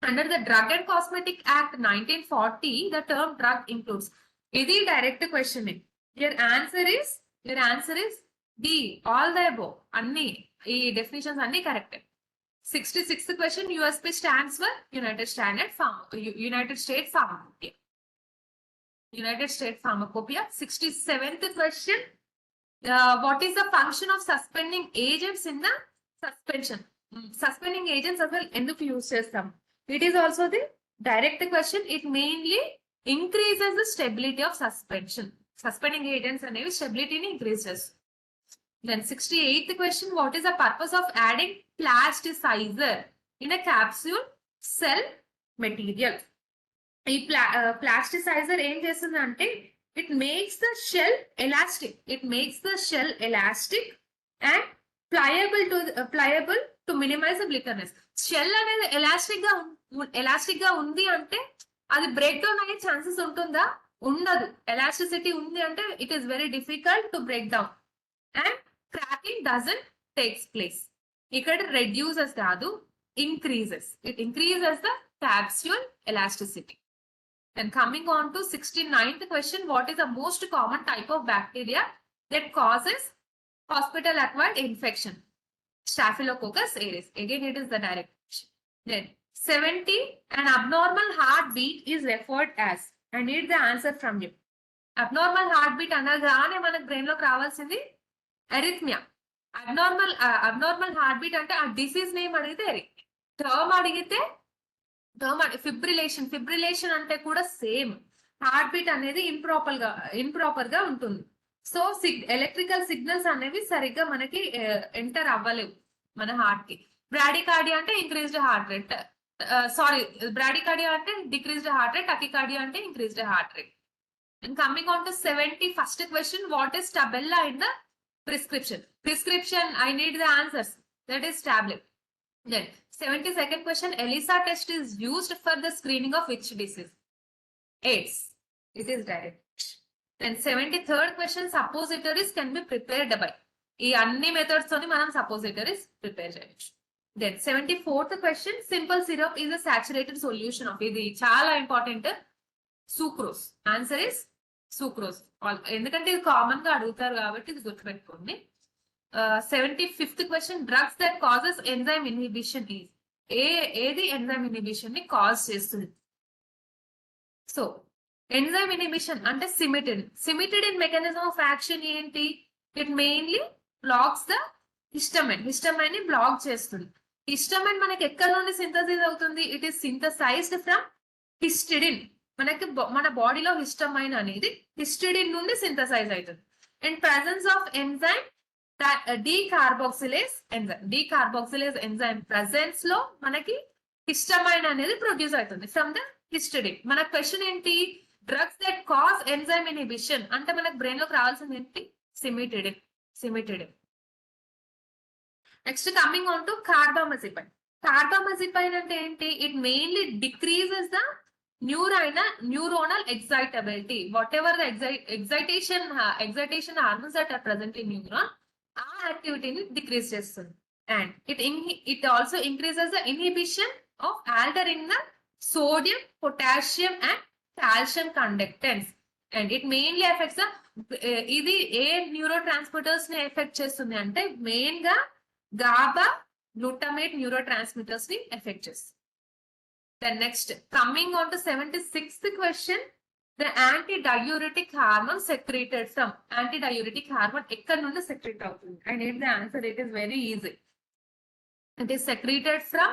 under the Drug and Cosmetic Act 1940, the term drug includes. It is direct question. Your answer is D, all the above. Anni definitions anni correct. 66th question, USP stands for United States Pharmacopoeia. 67th question, what is the function of suspending agents in the suspension? Suspending agents as well enduku use chestam. It is also the direct question. It mainly increases the stability of suspension. Suspending agents anevi stability ni increases. Then 68th question, what is the purpose of adding plasticizer in a capsule cell material? ఈ plasticizer ఏం చేస్తుందంటే it makes the shell elastic. It makes the shell elastic and pliable to minimize the blitterness. Shell అనేది elastic గా ఉంది అంటే అది break down అయ్యే chances ఉంటుందా? ఉండదు. ఎలాస్టిసిటీ ఉంది అంటే it is very difficult to break down and cracking doesn't takes place. ఇక్కడ రెడ్యూసెస్ కాదు, increases. It increases the capsule elasticity. And coming on to 69th question, what is the most common type of bacteria that causes hospital acquired infection? Staphylococcus aureus. Again, it is the direct question. Then 70, an abnormal heartbeat is referred as. I need the answer from you. Abnormal heartbeat అనగానే మనకు brain లోకి రావాల్సింది arrhythmia. Abnormal heartbeat అంటే ఆ disease name అడిగితే term అడిగితే fibrillation అంటే కూడా సేమ్. హార్ట్ బీట్ అనేది ఇంప్రాపర్ గా ఉంటుంది. సో ఎలక్ట్రికల్ సిగ్నల్స్ అనేవి సరిగ్గా మనకి ఎంటర్ అవ్వలేవు మన హార్ట్ కి. బ్రాడికార్డియా అంటే increased heart rate, sorry, bradycardia అంటే డిక్రీజ్డ్ హార్ట్ రేట్, టకికార్డియా అంటే increased heart rate. And coming on to 71st question, what is tabella in the prescription? Prescription, I need the answers. That is tablet. Then 72nd question, ELISA test is used for the screening of which disease? AIDS. It is direct. Then 73rd question, suppositories can be prepared by. ఈ అన్ని methods తోని మనం suppositories prepare చేయొచ్చు. Then 74th question, simple syrup is a saturated solution of. ఇది చాలా important. Sucrose. Answer is sucrose. ఎందుకంటే ఇది common గా అడుగుతారు కాబట్టి ఇది గుర్తుపెట్టుకోండి. 75th question, drugs that causes enzyme inhibition is. ఏది ఎంజైమ్ ఇన్హిబిషన్ ని కాజ్ చేస్తుంది? సో ఎంజైమ్ ఇన్హిబిషన్ అంటే cimetidine. Cimetidine mechanism of action ఏంటి? It mainly blocks the histamine. Histamine ని బ్లాక్ చేస్తుంది. హిస్టమైన్ మనకి ఎక్కడ నుండి సింథసిస్ అవుతుంది? It is synthesized from histidine. మనకి మన బాడీలో హిస్టమైన్ అనేది హిస్టిడిన్ నుండి సింథసైజ్ అవుతుంది. And presence of enzyme decarboxylase enzyme. Decarboxylase enzyme presence లో మనకి హిస్టమైన్ అనేది ప్రొడ్యూస్ అవుతుంది ఫ్రమ్ ద హిస్టిడిన్. మన క్వశ్చన్ ఏంటి? Drugs that cause enzyme inhibition అంటే మనకు బ్రెయిన్ లోకి రావాల్సింది ఏంటి? Cimetidine. Cimetidine. Next coming on to carbamazepine. Carbamazepine అంటే ఏంటి? It mainly decreases the neuronal excitability. Whatever the excitation hormones that are present in neuron, ఆ యాక్టివిటీని డిక్రీజ్ చేస్తుంది. And it also increases the inhibition of altering the sodium, potassium and calcium conductance. And it mainly affects the ఇది ఏ neuro transmitters ని effect చేస్తుంది అంటే main గా GABA, glutamate neuro transmitters ని effect చేస్తుంది. Then next, coming on to 76th question, the antidiuretic hormone secreted from. Antidiuretic hormone ekkada nundi secrete avutundi? I need the answer. It is very easy. It is secreted from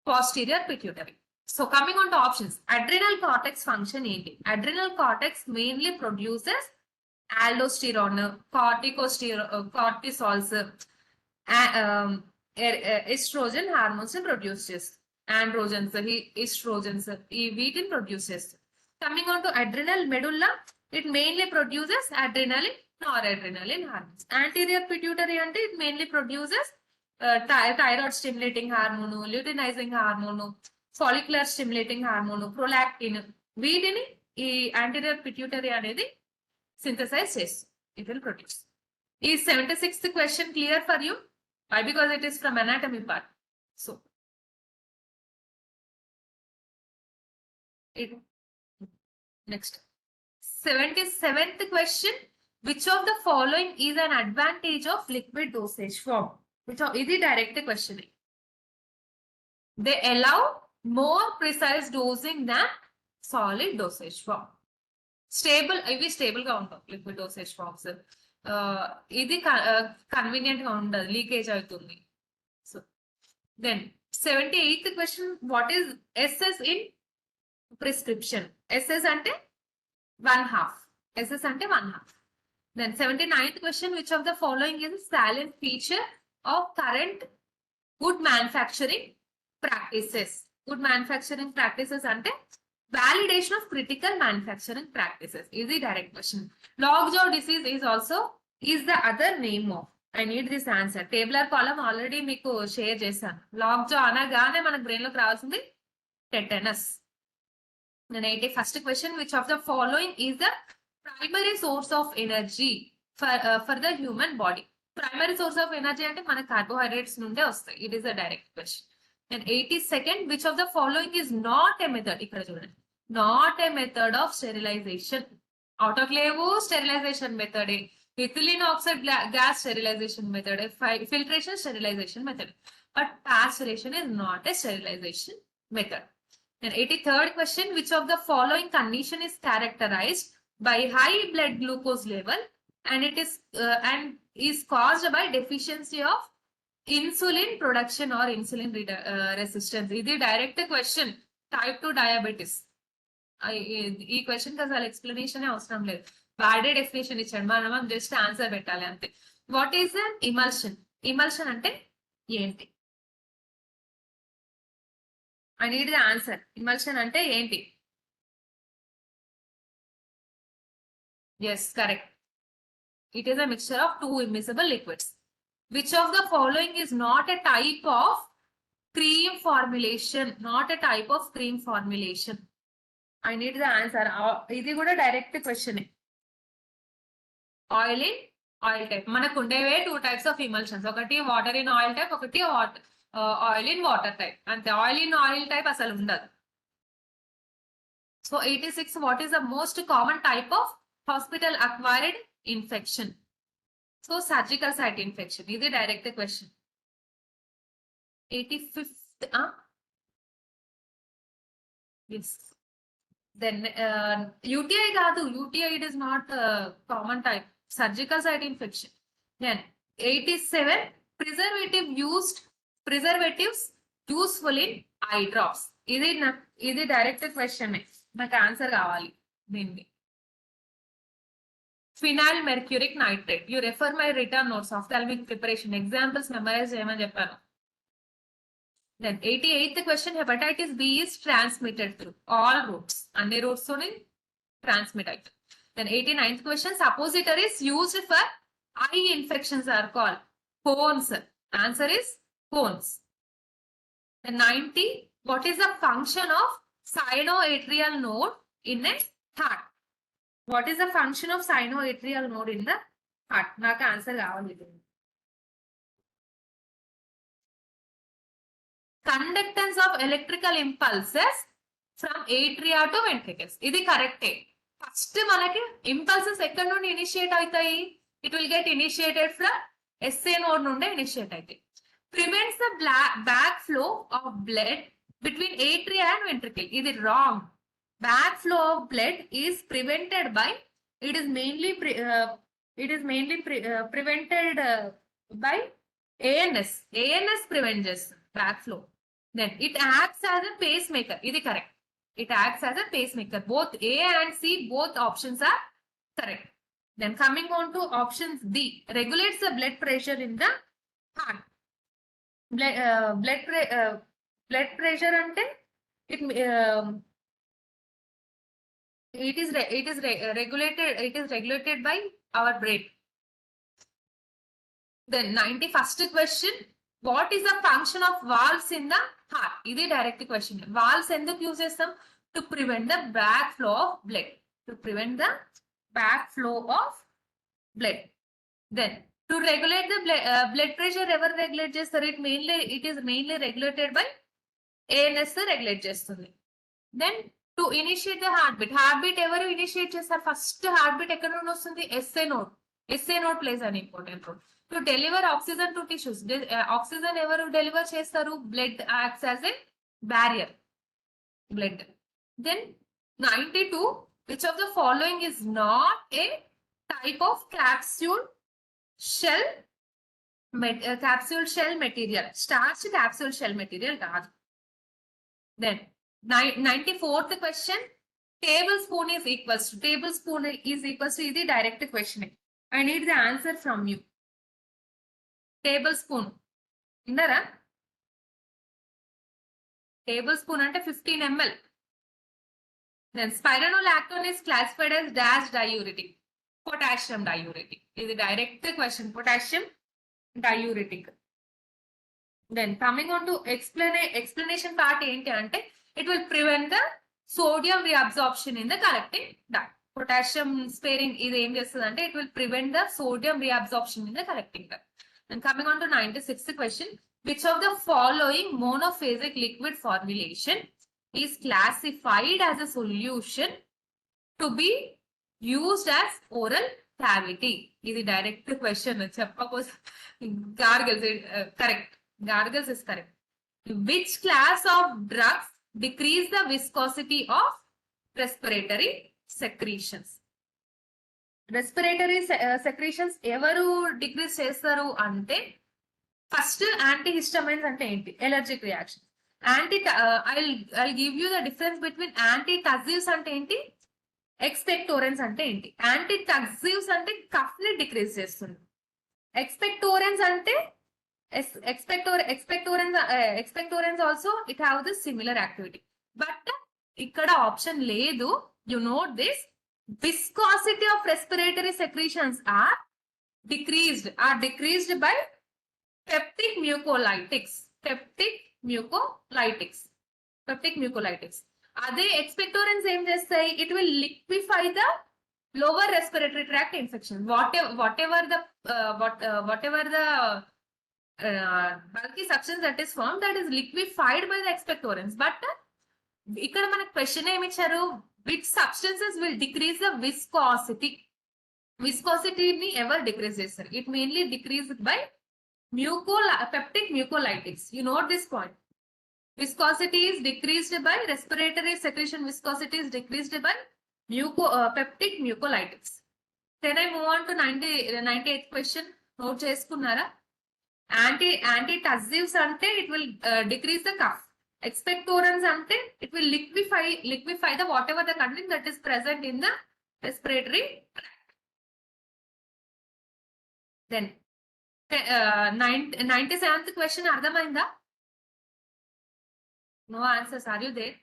posterior pituitary. So coming on to options, adrenal cortex function enti? Adrenal cortex mainly produces aldosterone, cortisols, estrogen hormones ni produce చేస్తుంది. Androgens, estrogens, వీటిని produce చేస్తుంది. Coming on to adrenal medulla, it mainly produces adrenaline, nor adrenaline hormones. Anterior pituitary అంటే it mainly produces thyroid stimulating hormone, luteinising hormone, follicular stimulating hormone, prolactin. వీటిని ఈ anterior pituitary అనేది synthesise చేస్తుంది. It will produce. ఈ 76th question clear for you? Why? Because it is from anatomy part. So next, 77th question, which of the following is an advantage of liquid dosage form? Which of is the direct question? They allow more precise dosing than solid dosage form. Stable, ivi stable ga untayi liquid dosage forms. Idi convenient ga undadu, leakage avutundi. So then 78th question, what is SS in prescription? SS అంటే 1/2. SS అంటే 1/2. Then 79th question, which of the following is a salient feature of current good manufacturing practices? Good manufacturing practices అంటే validation of critical manufacturing practices. Is the direct question. Lockjaw disease is the other name of. I need this answer. Tabular column already మీకు share చేశాను. Lockjaw అనగానే మనకు brain లోకి రావాల్సింది tetanus. Then 81st question, which of the following is the primary source of energy for the human body? Primary source of energy అంటే మన carbohydrates నుండే వస్తాయి. It is a direct question. And 82nd, which of the following is not a method? ఇక్కడ చూడండి, not a method of sterilization. Autoclave sterilization method, ethylene oxide gas sterilization method, filtration sterilization method, but pasteurization is not a sterilization method. And 83rd question, which of the following condition is characterized by high blood glucose level and it is caused by deficiency of insulin production or insulin resistance? This is direct question. Type 2 diabetes. ఈ question కి అసలు explanation అవసరం లేదు. వాడే definition ఇచ్చాడు, మనం just answer పెట్టాలి అంతే. What is an ఇమల్షన్? ఇమల్షన్ అంటే ఏంటి? I need the answer. Emulsion అంటే ఏంటి? Yes, correct. It is a mixture of two immiscible liquids. Which of the following is not a type of cream formulation? Not a type of cream formulation. I need the answer. ఇది కూడా direct question. Oil in oil type. మనకు ఉండేవే 2 types of emulsions, ఒకటి water in oil type, ఒకటి oil in water type. అంతే, oil in oil type అసలు ఉండదు. So 86, what is the most common type of hospital acquired infection? So surgical site infection. ఇది direct question. 85th. Yes. Then UTI కాదు, UTI it is not common type. Surgical site infection. Then 87, preservatives useful in eye drops. ఇది direct question. నాకు answer కావాలి దీన్ని. Phenol mercuric nitrate. You refer my written notes ophthalmic preparation. Examples memorize చేయమని చెప్పాను. Then 88th question, hepatitis B is transmitted through all routes. Anni routes tone transmit aitadi. Then 89th question, suppositories used for eye infections are called cones. Answer is cones. Then 90, what is the function of sinoatrial node in a heart? What is the function of sinoatrial node in the heart? Naku answer kavali. Conductance of electrical impulses from atria to ventricles. ఇది కరెక్టే. First మనకి impulses ఎక్కడి నుండి initiate అవుతాయి? It will get initiated from SA node నుండి initiate అవుతాయి. Prevents the back flow of blood between atria and ventricle. ఇది wrong. Back flow of blood is prevented by, it is mainly prevented by ANS. ANS prevent చేస్తుంది back flow. Then it acts as a pacemaker. ఇది correct. It acts as a pacemaker. Both A and C, both options are correct. Then coming on to options D, regulates the blood pressure in the heart. Blood pressure ante it is regulated by our brain. Then 91st question, what is the function of valves in the heart? ఇది direct question. Valves ఎందుకు use చేస్తాం? To prevent the back flow of blood. To prevent the back flow of blood. Then to regulate the blood pressure ఎవరు regulate చేస్తారు? It is mainly regulated by ANS regulate చేస్తుంది. Then to initiate the heart beat. Heart beat ఎవరు initiate చేస్తారు? First heart beat ఎక్కడ నుండి వస్తుంది? SA node. SA node plays an important role. To deliver oxygen to tissues. Oxygen ఎవరు deliver చేస్తారు? Blood acts as a barrier. Blood. Then 92, which of the following is not a type of capsule shell material? Starch capsule shell material కాదు. Then 94th question, tablespoon is equals to ఇది direct question. I need the answer from you. Tablespoon ఇందరా? Tablespoon అంటే 15 ml. Then spironolactone is classified as dash diuretic. Potassium diuretic. ఇది direct question. Potassium diuretic. Then coming on to explanation part ఏంటి అంటే, it will prevent the sodium reabsorption in the collecting duct. Potassium sparing ఇది ఏం చేస్తుంది అంటే, it will prevent the sodium reabsorption in the collecting duct. And coming on to 96th question, which of the following monophasic liquid formulation is classified as a solution to be used as oral cavity? ఇది direct question. చెప్పకపోతే gargles. Correct. Gargles is correct. Which class of drugs decrease the viscosity of respiratory secretions? Respiratory secretions ఎవరు decrease చేస్తారు అంటే, first antihistamines అంటే ఏంటి? Allergic reaction. I give you the difference between antitussives అంటే ఏంటి, ఎక్స్పెక్టోరెన్స్ అంటే ఏంటి? యాంటీ టక్సివ్స్ అంటే కఫ్ ని డిక్రీజ్ చేస్తుంది. ఎక్స్పెక్టోరెన్స్ అంటే expectorants also it have the similar activity. But ఇక్కడ ఆప్షన్ లేదు. You note this. Viscosity of respiratory secretions are decreased by peptic mucolytics. Peptic mucolytics. అదే ఎక్స్పెక్టోరెన్స్ ఏం చేస్తాయి? It will liquefy the lower respiratory tract infection. whatever the bulky substance that is formed, that is liquefied by the expectorants. But ఇక్కడ మనకు question ఏమి ఇచ్చారు? Which substances will decrease the viscosity. విస్కాసిటీని ఎవరు decrease చేస్తారు? It mainly decreased by peptic mucolytics. You note this point. Viscosity is decreased by respiratory secretion. Viscosity is decreased by peptic mucolytics. Then I move on to 98th question. Note చేసుకున్నారా? Antitussives ante it will decrease the cough. Expectorants ante it will liquefy the whatever the content that is present in the respiratory tract. Then 97th question అర్థమైందా? No answers. Are you there?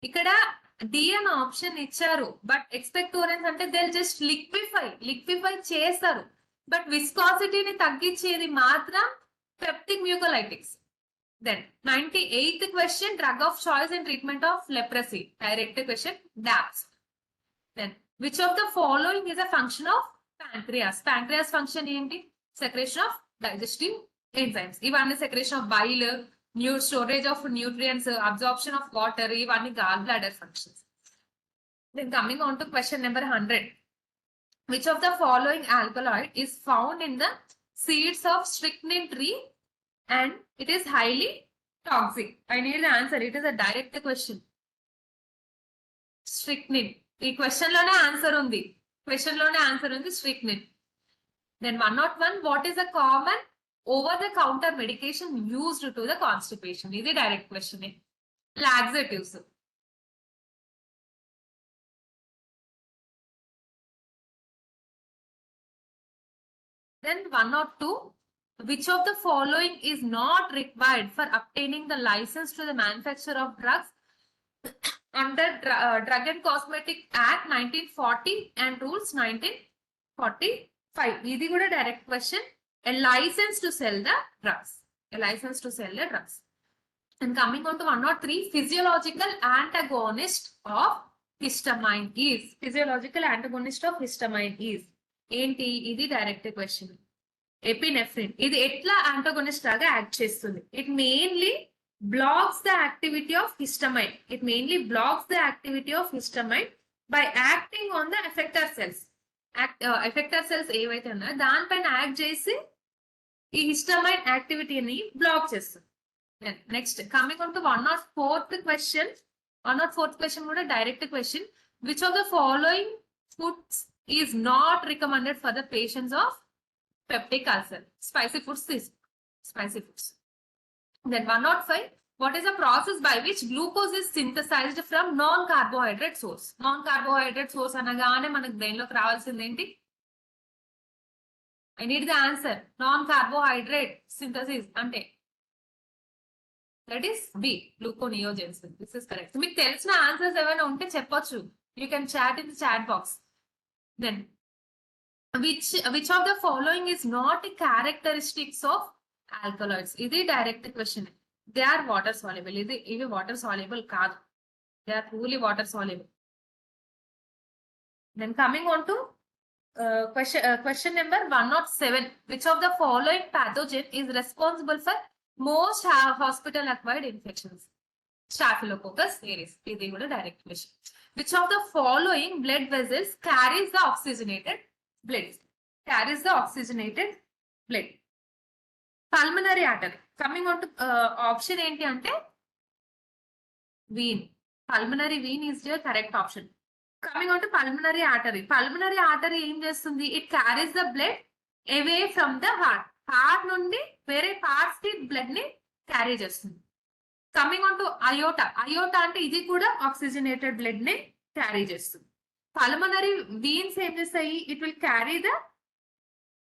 ఇక్కడ D అనే option ఇచ్చారు. But ఎక్స్పెక్టోరెన్స్ అంటే they just liquefy చేస్తారు. But విస్కాసిటీని తగ్గించేది మాత్రం peptic మ్యూకోలైటిక్స్. Then 98th question, drug of choice in treatment of leprosy. Direct question, DAPS. Then which of the following is a function of pancreas? Pancreas function ఏంటి? Secretion of digestive enzymes. ఇవన్నీ secretion of bile, new storage of nutrients, absorption of water, ఇవన్నీ gallbladder functions. Then coming on to question number 100. Which of the following alkaloid is found in the seeds of strychnine tree and it is highly toxic? I need the answer. It is a direct question. Strychnine. ఈ question లోనే answer ఉంది. Strychnine. Then 101. What is the common over the counter medication used to the constipation? ఇది direct question. Laxatives. Then 102. Which of the following is not required for obtaining the license to the manufacture of drugs under Drug and Cosmetic Act 1940 and Rules 1945. ఇది కూడా direct question. A license to sell the drugs. And coming on to 103, physiological antagonist of histamine is. ఏంటి? ఇది direct question. Epinephrine. ఇది ఎట్లా antagonist లాగా act చేస్తుంది? It mainly blocks the activity of histamine. By acting on the effector cells. Effector cells ఏవైతే ఉన్నాయో దానిపైన act చేసి ఈ హిస్టమైన్ యాక్టివిటీని బ్లాక్ చేస్తుంది. Next coming on to 104th question. 104th question కూడా direct question. Which of the following foods is not recommended for the patients of peptic ulcer? Spicy foods. Then 105. What is the process by which glucose is synthesized from non-carbohydrate source? Non-carbohydrate source అనగానే మనకు బ్రెయిన్లోకి రావాల్సింది ఏంటి? I need the answer. Non-carbohydrate synthesis అంటే that is B. Gluconeogenesis. This is correct. మీకు తెలిసిన answers ఏమైనా ఉంటే చెప్పొచ్చు. You can chat in the chat box. Then which of the following is not a characteristics of alkaloids? ఇది direct question. They are water soluble. ఇవి water soluble కాదు. They are truly water soluble. Then coming on to question number 107. Which of the following pathogen is responsible for most hospital acquired infections? Staphylococcus aureus. ఇది కూడా direct question. Which of the following blood vessels carries the oxygenated blood? Pulmonary artery. Coming on to option ఏంటి అంటే vein. Pulmonary vein is the correct option. Coming on to pulmonary artery ఏం చేస్తుంది? It carries the blood away from the heart నుండి వేరే parts కి blood ని carry చేస్తుంది. Coming on to aorta. Aorta అంటే ఇది కూడా ఆక్సిజనేటెడ్ బ్లడ్ ని క్యారీ చేస్తుంది. పల్మనరీ వీన్స్ ఏం చేస్తాయి? It will carry the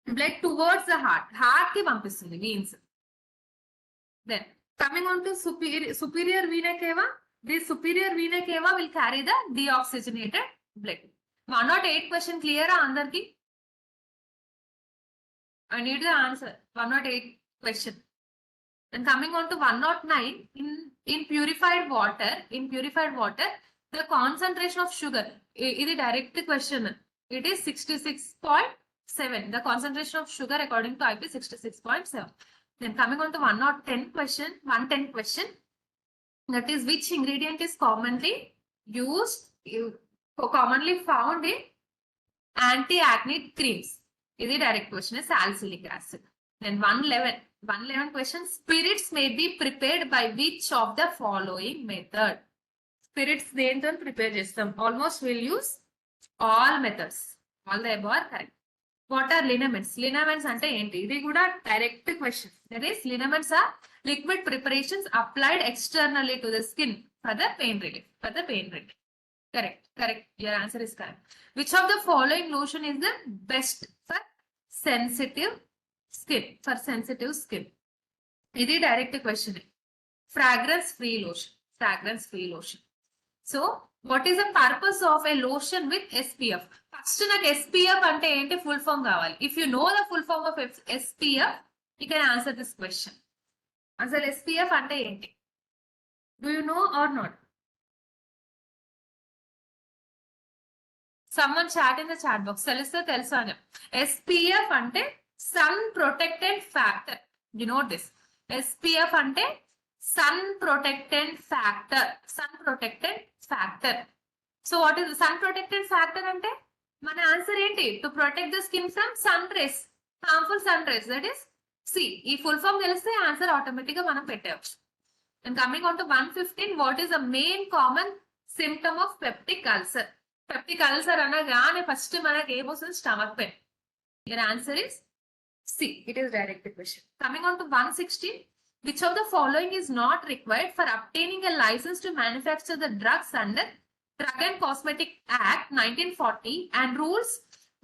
blood towards the heart కి పంపిస్తుంది veins. Then coming on to superior vena cava. This superior vena cava will carry the deoxygenated blood. 108 question clear అందరికి? I need the answer. 108 question. And coming on to 109, in purified water, the concentration of sugar, is a direct question. It is 66.7. The concentration of sugar according to IP 66.7. Then coming on to 110 question, that is which ingredient is commonly found in anti-acne creams. Is a direct question, is salicylic acid. Then 111 question, spirits may be prepared by which of the following method? Spirits దేంతో prepare చేస్తాం? Almost will use all methods. All the above are correct. What are liniments? Liniments అంటే ఏంటి? ఇది కూడా direct question. That is liniments are liquid preparations applied externally to the skin for the pain relief. Correct. Your answer is correct. Which of the following lotion is the best for sensitive skin? ఇది direct question. Fragrance free lotion. So what is the purpose of a lotion with SPF? First నాకు SPF అంటే ఏంటి full form కావాలి. If you know the full form of SPF, you can answer this question. అసలు SPF అంటే ఏంటి? Do you know or not? Someone chat in the chat box. తెలుసా అని. SPF అంటే sun protectant factor. You know this. SPF అంటే sun protectant factor. So what is sun protectant factor అంటే? మన answer ఏంటి? To protect the skin from sun rays, harmful sun rays. That is C. ఈ full form తెలిస్తే answer automatic గా మనం పెట్టవచ్చు. And coming on to 115, what is the main common symptom of peptic ulcer? Peptic ulcer అనగానే first మనకి ఏమొస్తుంది? Stomach pain. Your answer is C. It is direct question. Coming on to 116, which of the following is not required for obtaining a license to manufacture the drugs under Drug and Cosmetic Act 1940 and Rules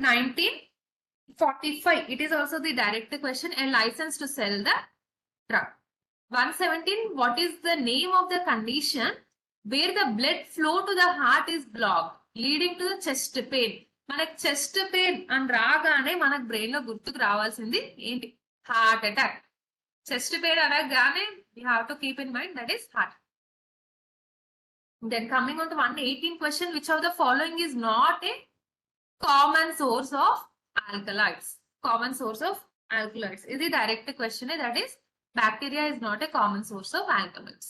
1945? It is also the direct question. A license to sell the drug. 117, what is the name of the condition where the blood flow to the heart is blocked, leading to the chest pain? మనకు chest pain అని రాగానే మనకు brain లో గుర్తుకు రావాల్సింది ఏంటి? Heart attack. Chest pain అనగానే you have to keep in mind that is heart. Then coming on to 118 question, which of the following is not a common source of alkaloids? Is the direct question, that is bacteria is not a common source of alkaloids.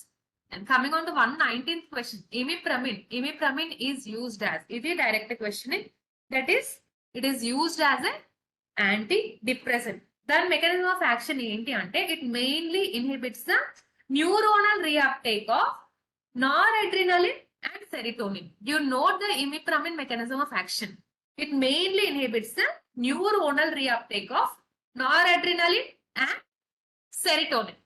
And coming on to 119th question, imipramine is used as, is the direct question, that is it is used as an antidepressant. Then mechanism of action enti ante it mainly inhibits the neuronal reuptake of noradrenaline and serotonin. You note the imipramine mechanism of action. It mainly inhibits the neuronal reuptake of noradrenaline and serotonin.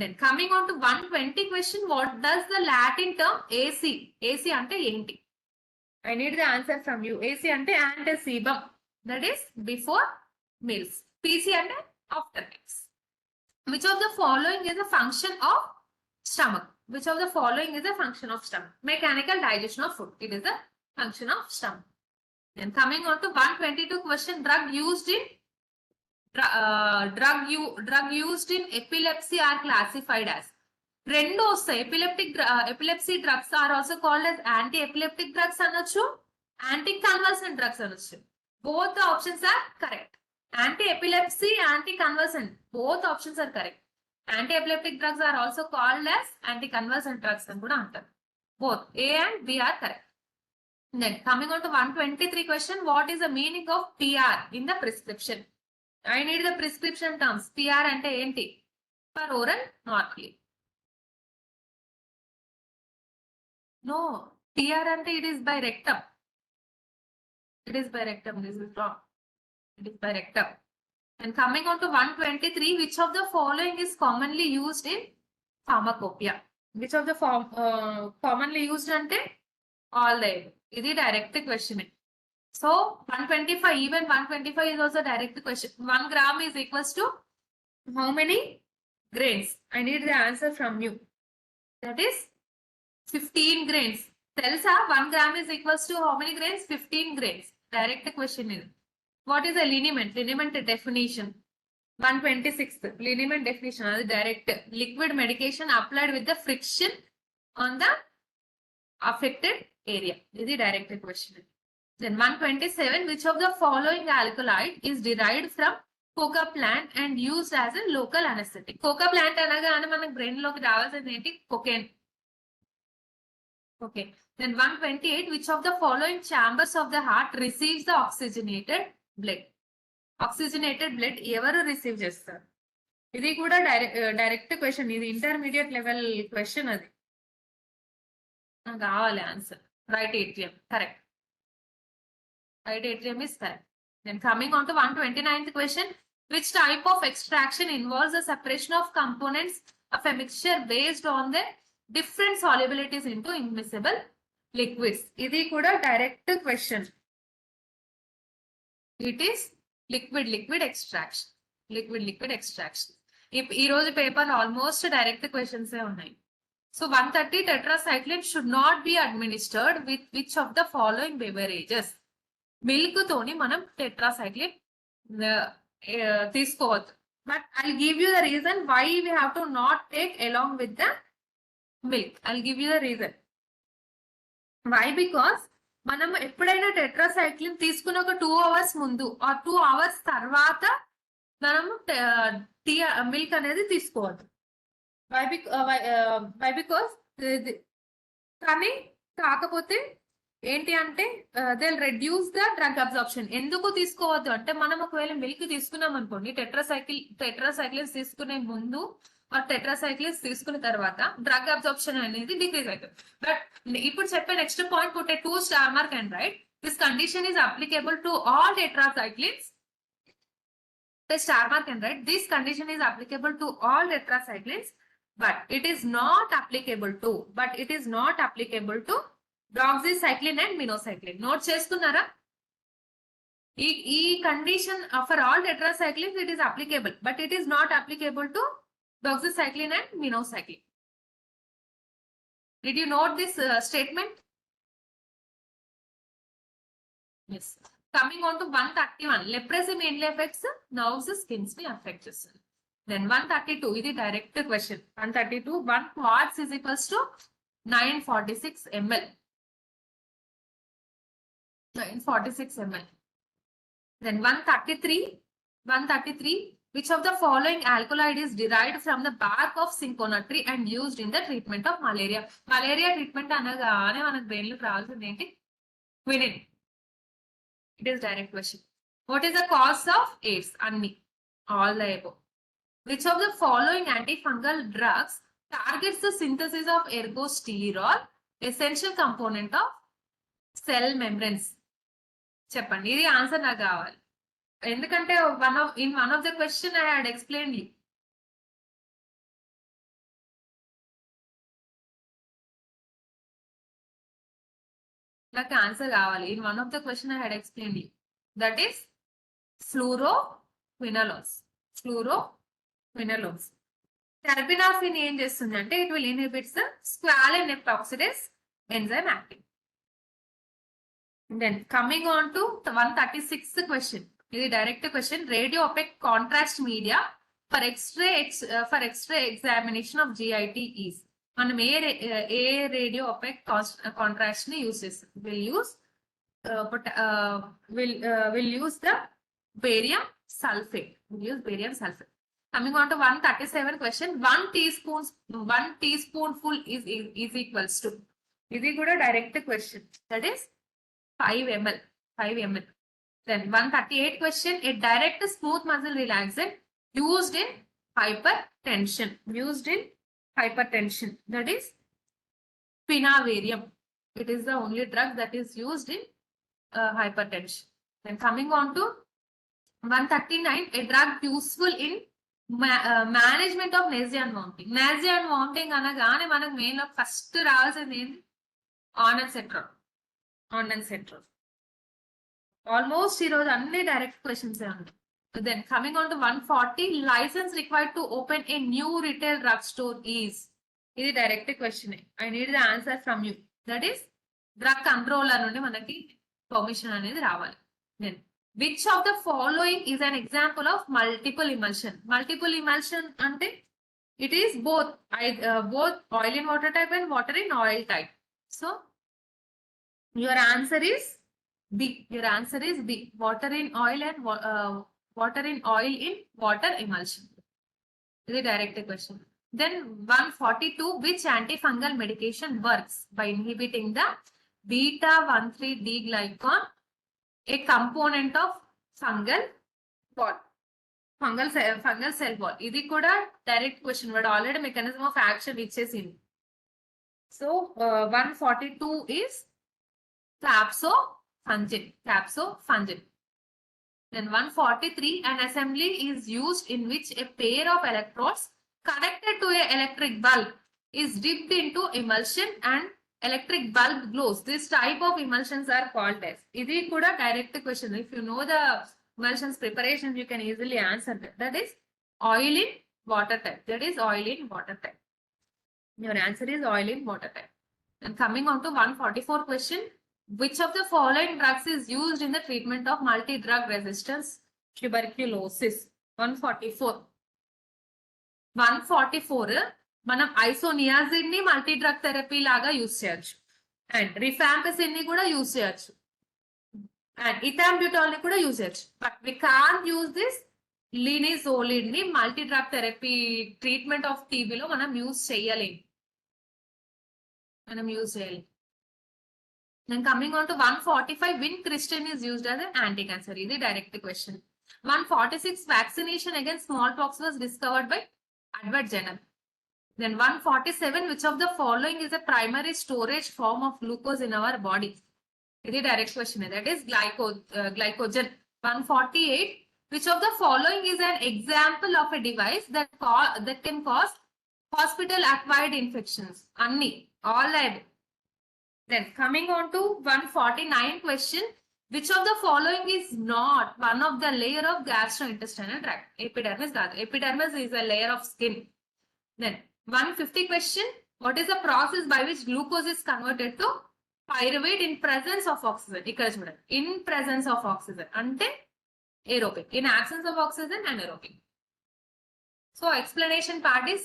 Then coming on to 120 question, what does the Latin term AC ante enti? I need the answer from you. AC ante antecedum, that is before meals. PC ante after meals. Which of the following is a function of stomach? Mechanical digestion of food. It is the function of stomach. Then coming on to 122 question, drug used in epilepsy are classified as. రెండు వస్తాయి. Epilepsy drugs are also called as anti epileptic drugs అనొచ్చు, anti convulsant drugs అనొచ్చు. Both options are correct. Anti epilepsy, anti convulsant, both options are correct. Anti epileptic drugs are also called as anti convulsant drugs అని కూడా అంటారు. బోత్ A and B are correct. Then coming on to 123 question, what is the meaning of PR in the prescription? I need the prescription terms. PR అంటే ఏంటి? Per oral normally. No, PR ante it is by rectum. This is wrong. It is by rectum. And coming on to 123, which of the following is commonly used in pharmacopoeia? Which of the form commonly used ante all the above. Idi direct question. So 125, even 125 is also direct question. 1 gram is equals to how many grains? I need the answer from you. That is 15 grains. Telsa 1 gram is equals to how many grains? 15 grains. Direct question is. What is a liniment? Liniment definition. 126th liniment definition. That is direct. Liquid medication applied with the friction on the affected area. This is the direct question. Then 127. Which of the following alkaloid is derived from coca plant and used as a local anesthetic? Coca plant అనగానే మనకు brain లోకి రావాల్సింది ఏంటి? cocaine. Okay. Then 128. Which of the following chambers of the heart receives the oxygenated blood? Oxygenated blood ఎవరు receive చేస్తారు? ఇది కూడా direct question. ఇది ఇంటర్మీడియట్ లెవెల్ క్వశ్చన్. అది నాకు కావాలి answer. Right atrium. Correct. Right atrium is correct. Then coming on to 129th question. Which type of extraction involves the separation of components of a mixture based on the different solubilities into immiscible liquids? Idi kuda direct question. It is liquid extraction. Liquid extraction. Ee roju paper almost direct questions e unnai. So 130 tetracycline should not be administered with which of the following beverages? Milk తోని మనం tetracycline తీసుకోవద్దు. But I give you the reason why we have to not take along with the milk. I give you the reason why. Because మనం ఎప్పుడైనా tetracycline తీసుకున్న ఒక 2 hours ముందు ఆ 2 hours తర్వాత మనం మిల్క్ అనేది తీసుకోవద్దు. వై బికాస్ కానీ కాకపోతే ఏంటి అంటే they reduce the drug absorption. ఎందుకు తీసుకోవద్దు అంటే మనం ఒకవేళ మిల్క్ తీసుకున్నాం అనుకోండి, టెట్రాసైక్లిన్స్ తీసుకునే ముందు టెట్రాసైక్లిన్స్ తీసుకున్న తర్వాత డ్రగ్ అబ్జార్ప్షన్ అనేది డిక్రీజ్ అవుతుంది. బట్ ఇప్పుడు చెప్పే నెక్స్ట్ పాయింట్ పుట్టే 2 star mark and write this condition is applicable to all tetracyclines. The star mark and write this condition is applicable to all tetracyclines, but it is not applicable to doxycycline and minocycline. Note చేసుకున్నారా? ఈ condition for all tetracyclines it is applicable, but it is not applicable to doxycycline and minocycline. Did you note this statement? Yes. Coming on to 131. Leprosy mainly affects nerves, skins ni affect చేస్తుంది. Then 132. ఇది direct question. 132. 1 quarts is equals to 946 ml. 946 ml. Then 133. Which of the following alkaloid is derived from the bark of cinchona tree and used in the treatment of malaria? Malaria treatment అనగానే మనకు brain లోకి రావాల్సింది ఏంటి? Quinine. It is direct question. What is the cause of AIDS? Anni. All the above. Which of the following antifungal drugs targets the synthesis of ergosterol, essential component of cell membranes? చెప్పండి. ఇది answer నాకు కావాలి. ఎందుకంటే in one of the question I had explained you. నాకు answer కావాలి. In one of the question I had explained you. That is fluoroquinolones. Terpinolfin ఏం చేస్తుంది అంటే it will inhibit the squalene epoxidase enzyme acting. Then coming on to the 136th question. This is direct question. Radio opaque contrast media for X-ray examination of GIT is. మనం ఏ radio opaque contrast ని use చేస్తాం? Will use the barium sulfate. Coming on to 137 question. 1 teaspoonful is equals to. ఇది కూడా direct question. That is 5 ml. Then 138 question. A direct smooth muscle relaxant used in hypertension. That is pinavarium. It is the only drug that is used in hypertension. Then coming on to 139. A drug useful in management of nausea and vomiting. Nausea and vomiting అనగానే మనకు main first రావాల్సింది ఏంటి? ఆనర్ సెంట్రల్. ఆనర్ సెంట్రల్ ఆల్మోస్ట్ ఈ రోజు అన్ని డైరెక్ట్ క్వశ్చన్స్ ఉన్నాయి. Then coming on to 140, license required to open a new retail drug store is. ఇది direct question. I need the answer from you. That is drug controller నుండి మనకి పర్మిషన్ అనేది రావాలి. Then which of the following is an example of multiple emulsion. Multiple emulsion అంటే it is both oil in water type and water in oil type. So your answer is B. Your answer is B. Water in oil and water in oil in water emulsion. This is a direct question. Then 142, which antifungal medication works by inhibiting the beta-1,3-D-glycan, a component of fungal wall. Fungal cell wall. This is a direct question, but already mechanism of action which is in. So 142 is capsofungin. Then 143, an assembly is used in which a pair of electrodes connected to a electric bulb is dipped into emulsion and electric bulb glows. This type of emulsions are called as. This is a direct question. If you know the emulsions preparation, you can easily answer that. That is oil in water type. Your answer is oil in water type. And coming on to 144 question. Which of the following drugs is used in the treatment of multi-drug resistance tuberculosis? 144 మనం isoniazid ని multi drug therapy లాగా use చేయొచ్చు, and rifampicin ని కూడా use చేయొచ్చు, and ఇథాంబ్యూటాల్ ని కూడా use చేయొచ్చు. But we can't use this linezolid ని multi drug therapy treatment of టీబీలో మనం యూజ్ చేయలేము. Then coming on to 145, vincristine is used as an anti-cancer. This is a direct question. 146, vaccination against smallpox was discovered by Edward Jenner. Then 147, which of the following is a primary storage form of glucose in our body? This is a direct question. That is glycogen. 148, which of the following is an example of a device that can cause hospital-acquired infections? Anni, all that. Then coming on to 149 question, which of the following is not one of the layer of gastrointestinal tract? Epidermis. Epidermis is a layer of skin. Then 150 question, what is the process by which glucose is converted to pyruvate in presence of oxygen? Ikkada chudandi, in presence of oxygen ante aerobic, in absence of oxygen anaerobic. So explanation part is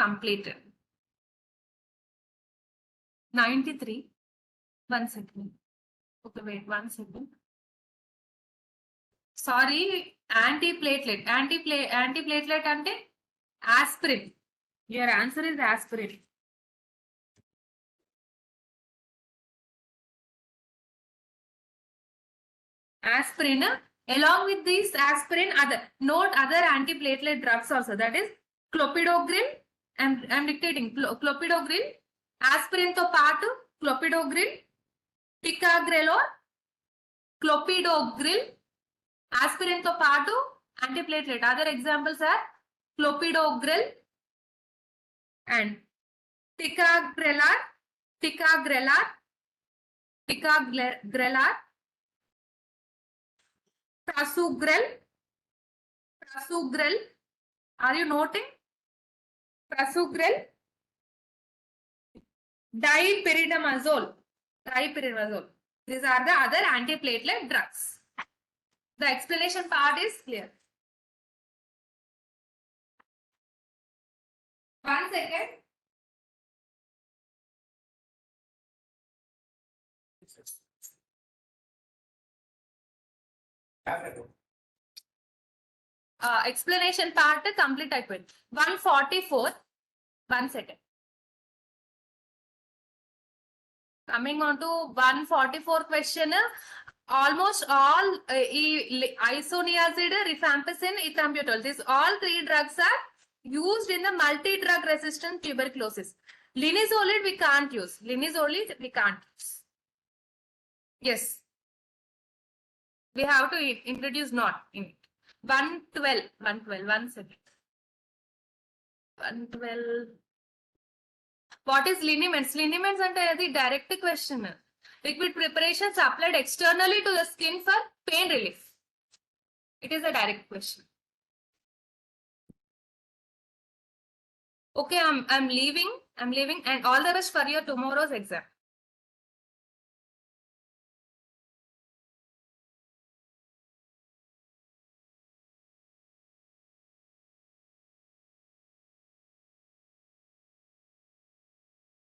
completed. 93, 1 second. Okay, wait 1 second. Sorry, antiplatelet ante aspirin. Your answer is aspirin. Aspirin, along with this aspirin, note other antiplatelet drugs also. That is clopidogrel. I'm dictating clopidogrel. Aspirin to paatu clopidogrel, ticagrelor, clopidogrel, aspirin to paatu antiplatelet. Other examples are clopidogrel and ticagrelor, prasugrel. Are you noting? Prasugrel, dipyridamazole. These are the other antiplatelet drugs. The explanation part is clear. 1 second. Explanation part complete అయిపోయింది. 144. 1 second. Coming on to 144 question, almost all isoniazid, rifampicin, ethambutol, these all 3 drugs are used in the multi-drug resistant tuberculosis. Linezolid we can't use. Yes. We have to introduce not in it. 112. 1 second. 112. What is liniments? Liniments ante adi direct question. Liquid preparations applied externally to the skin for pain relief. It is a direct question. Okay, I'm leaving and all the rest for your tomorrow's exam.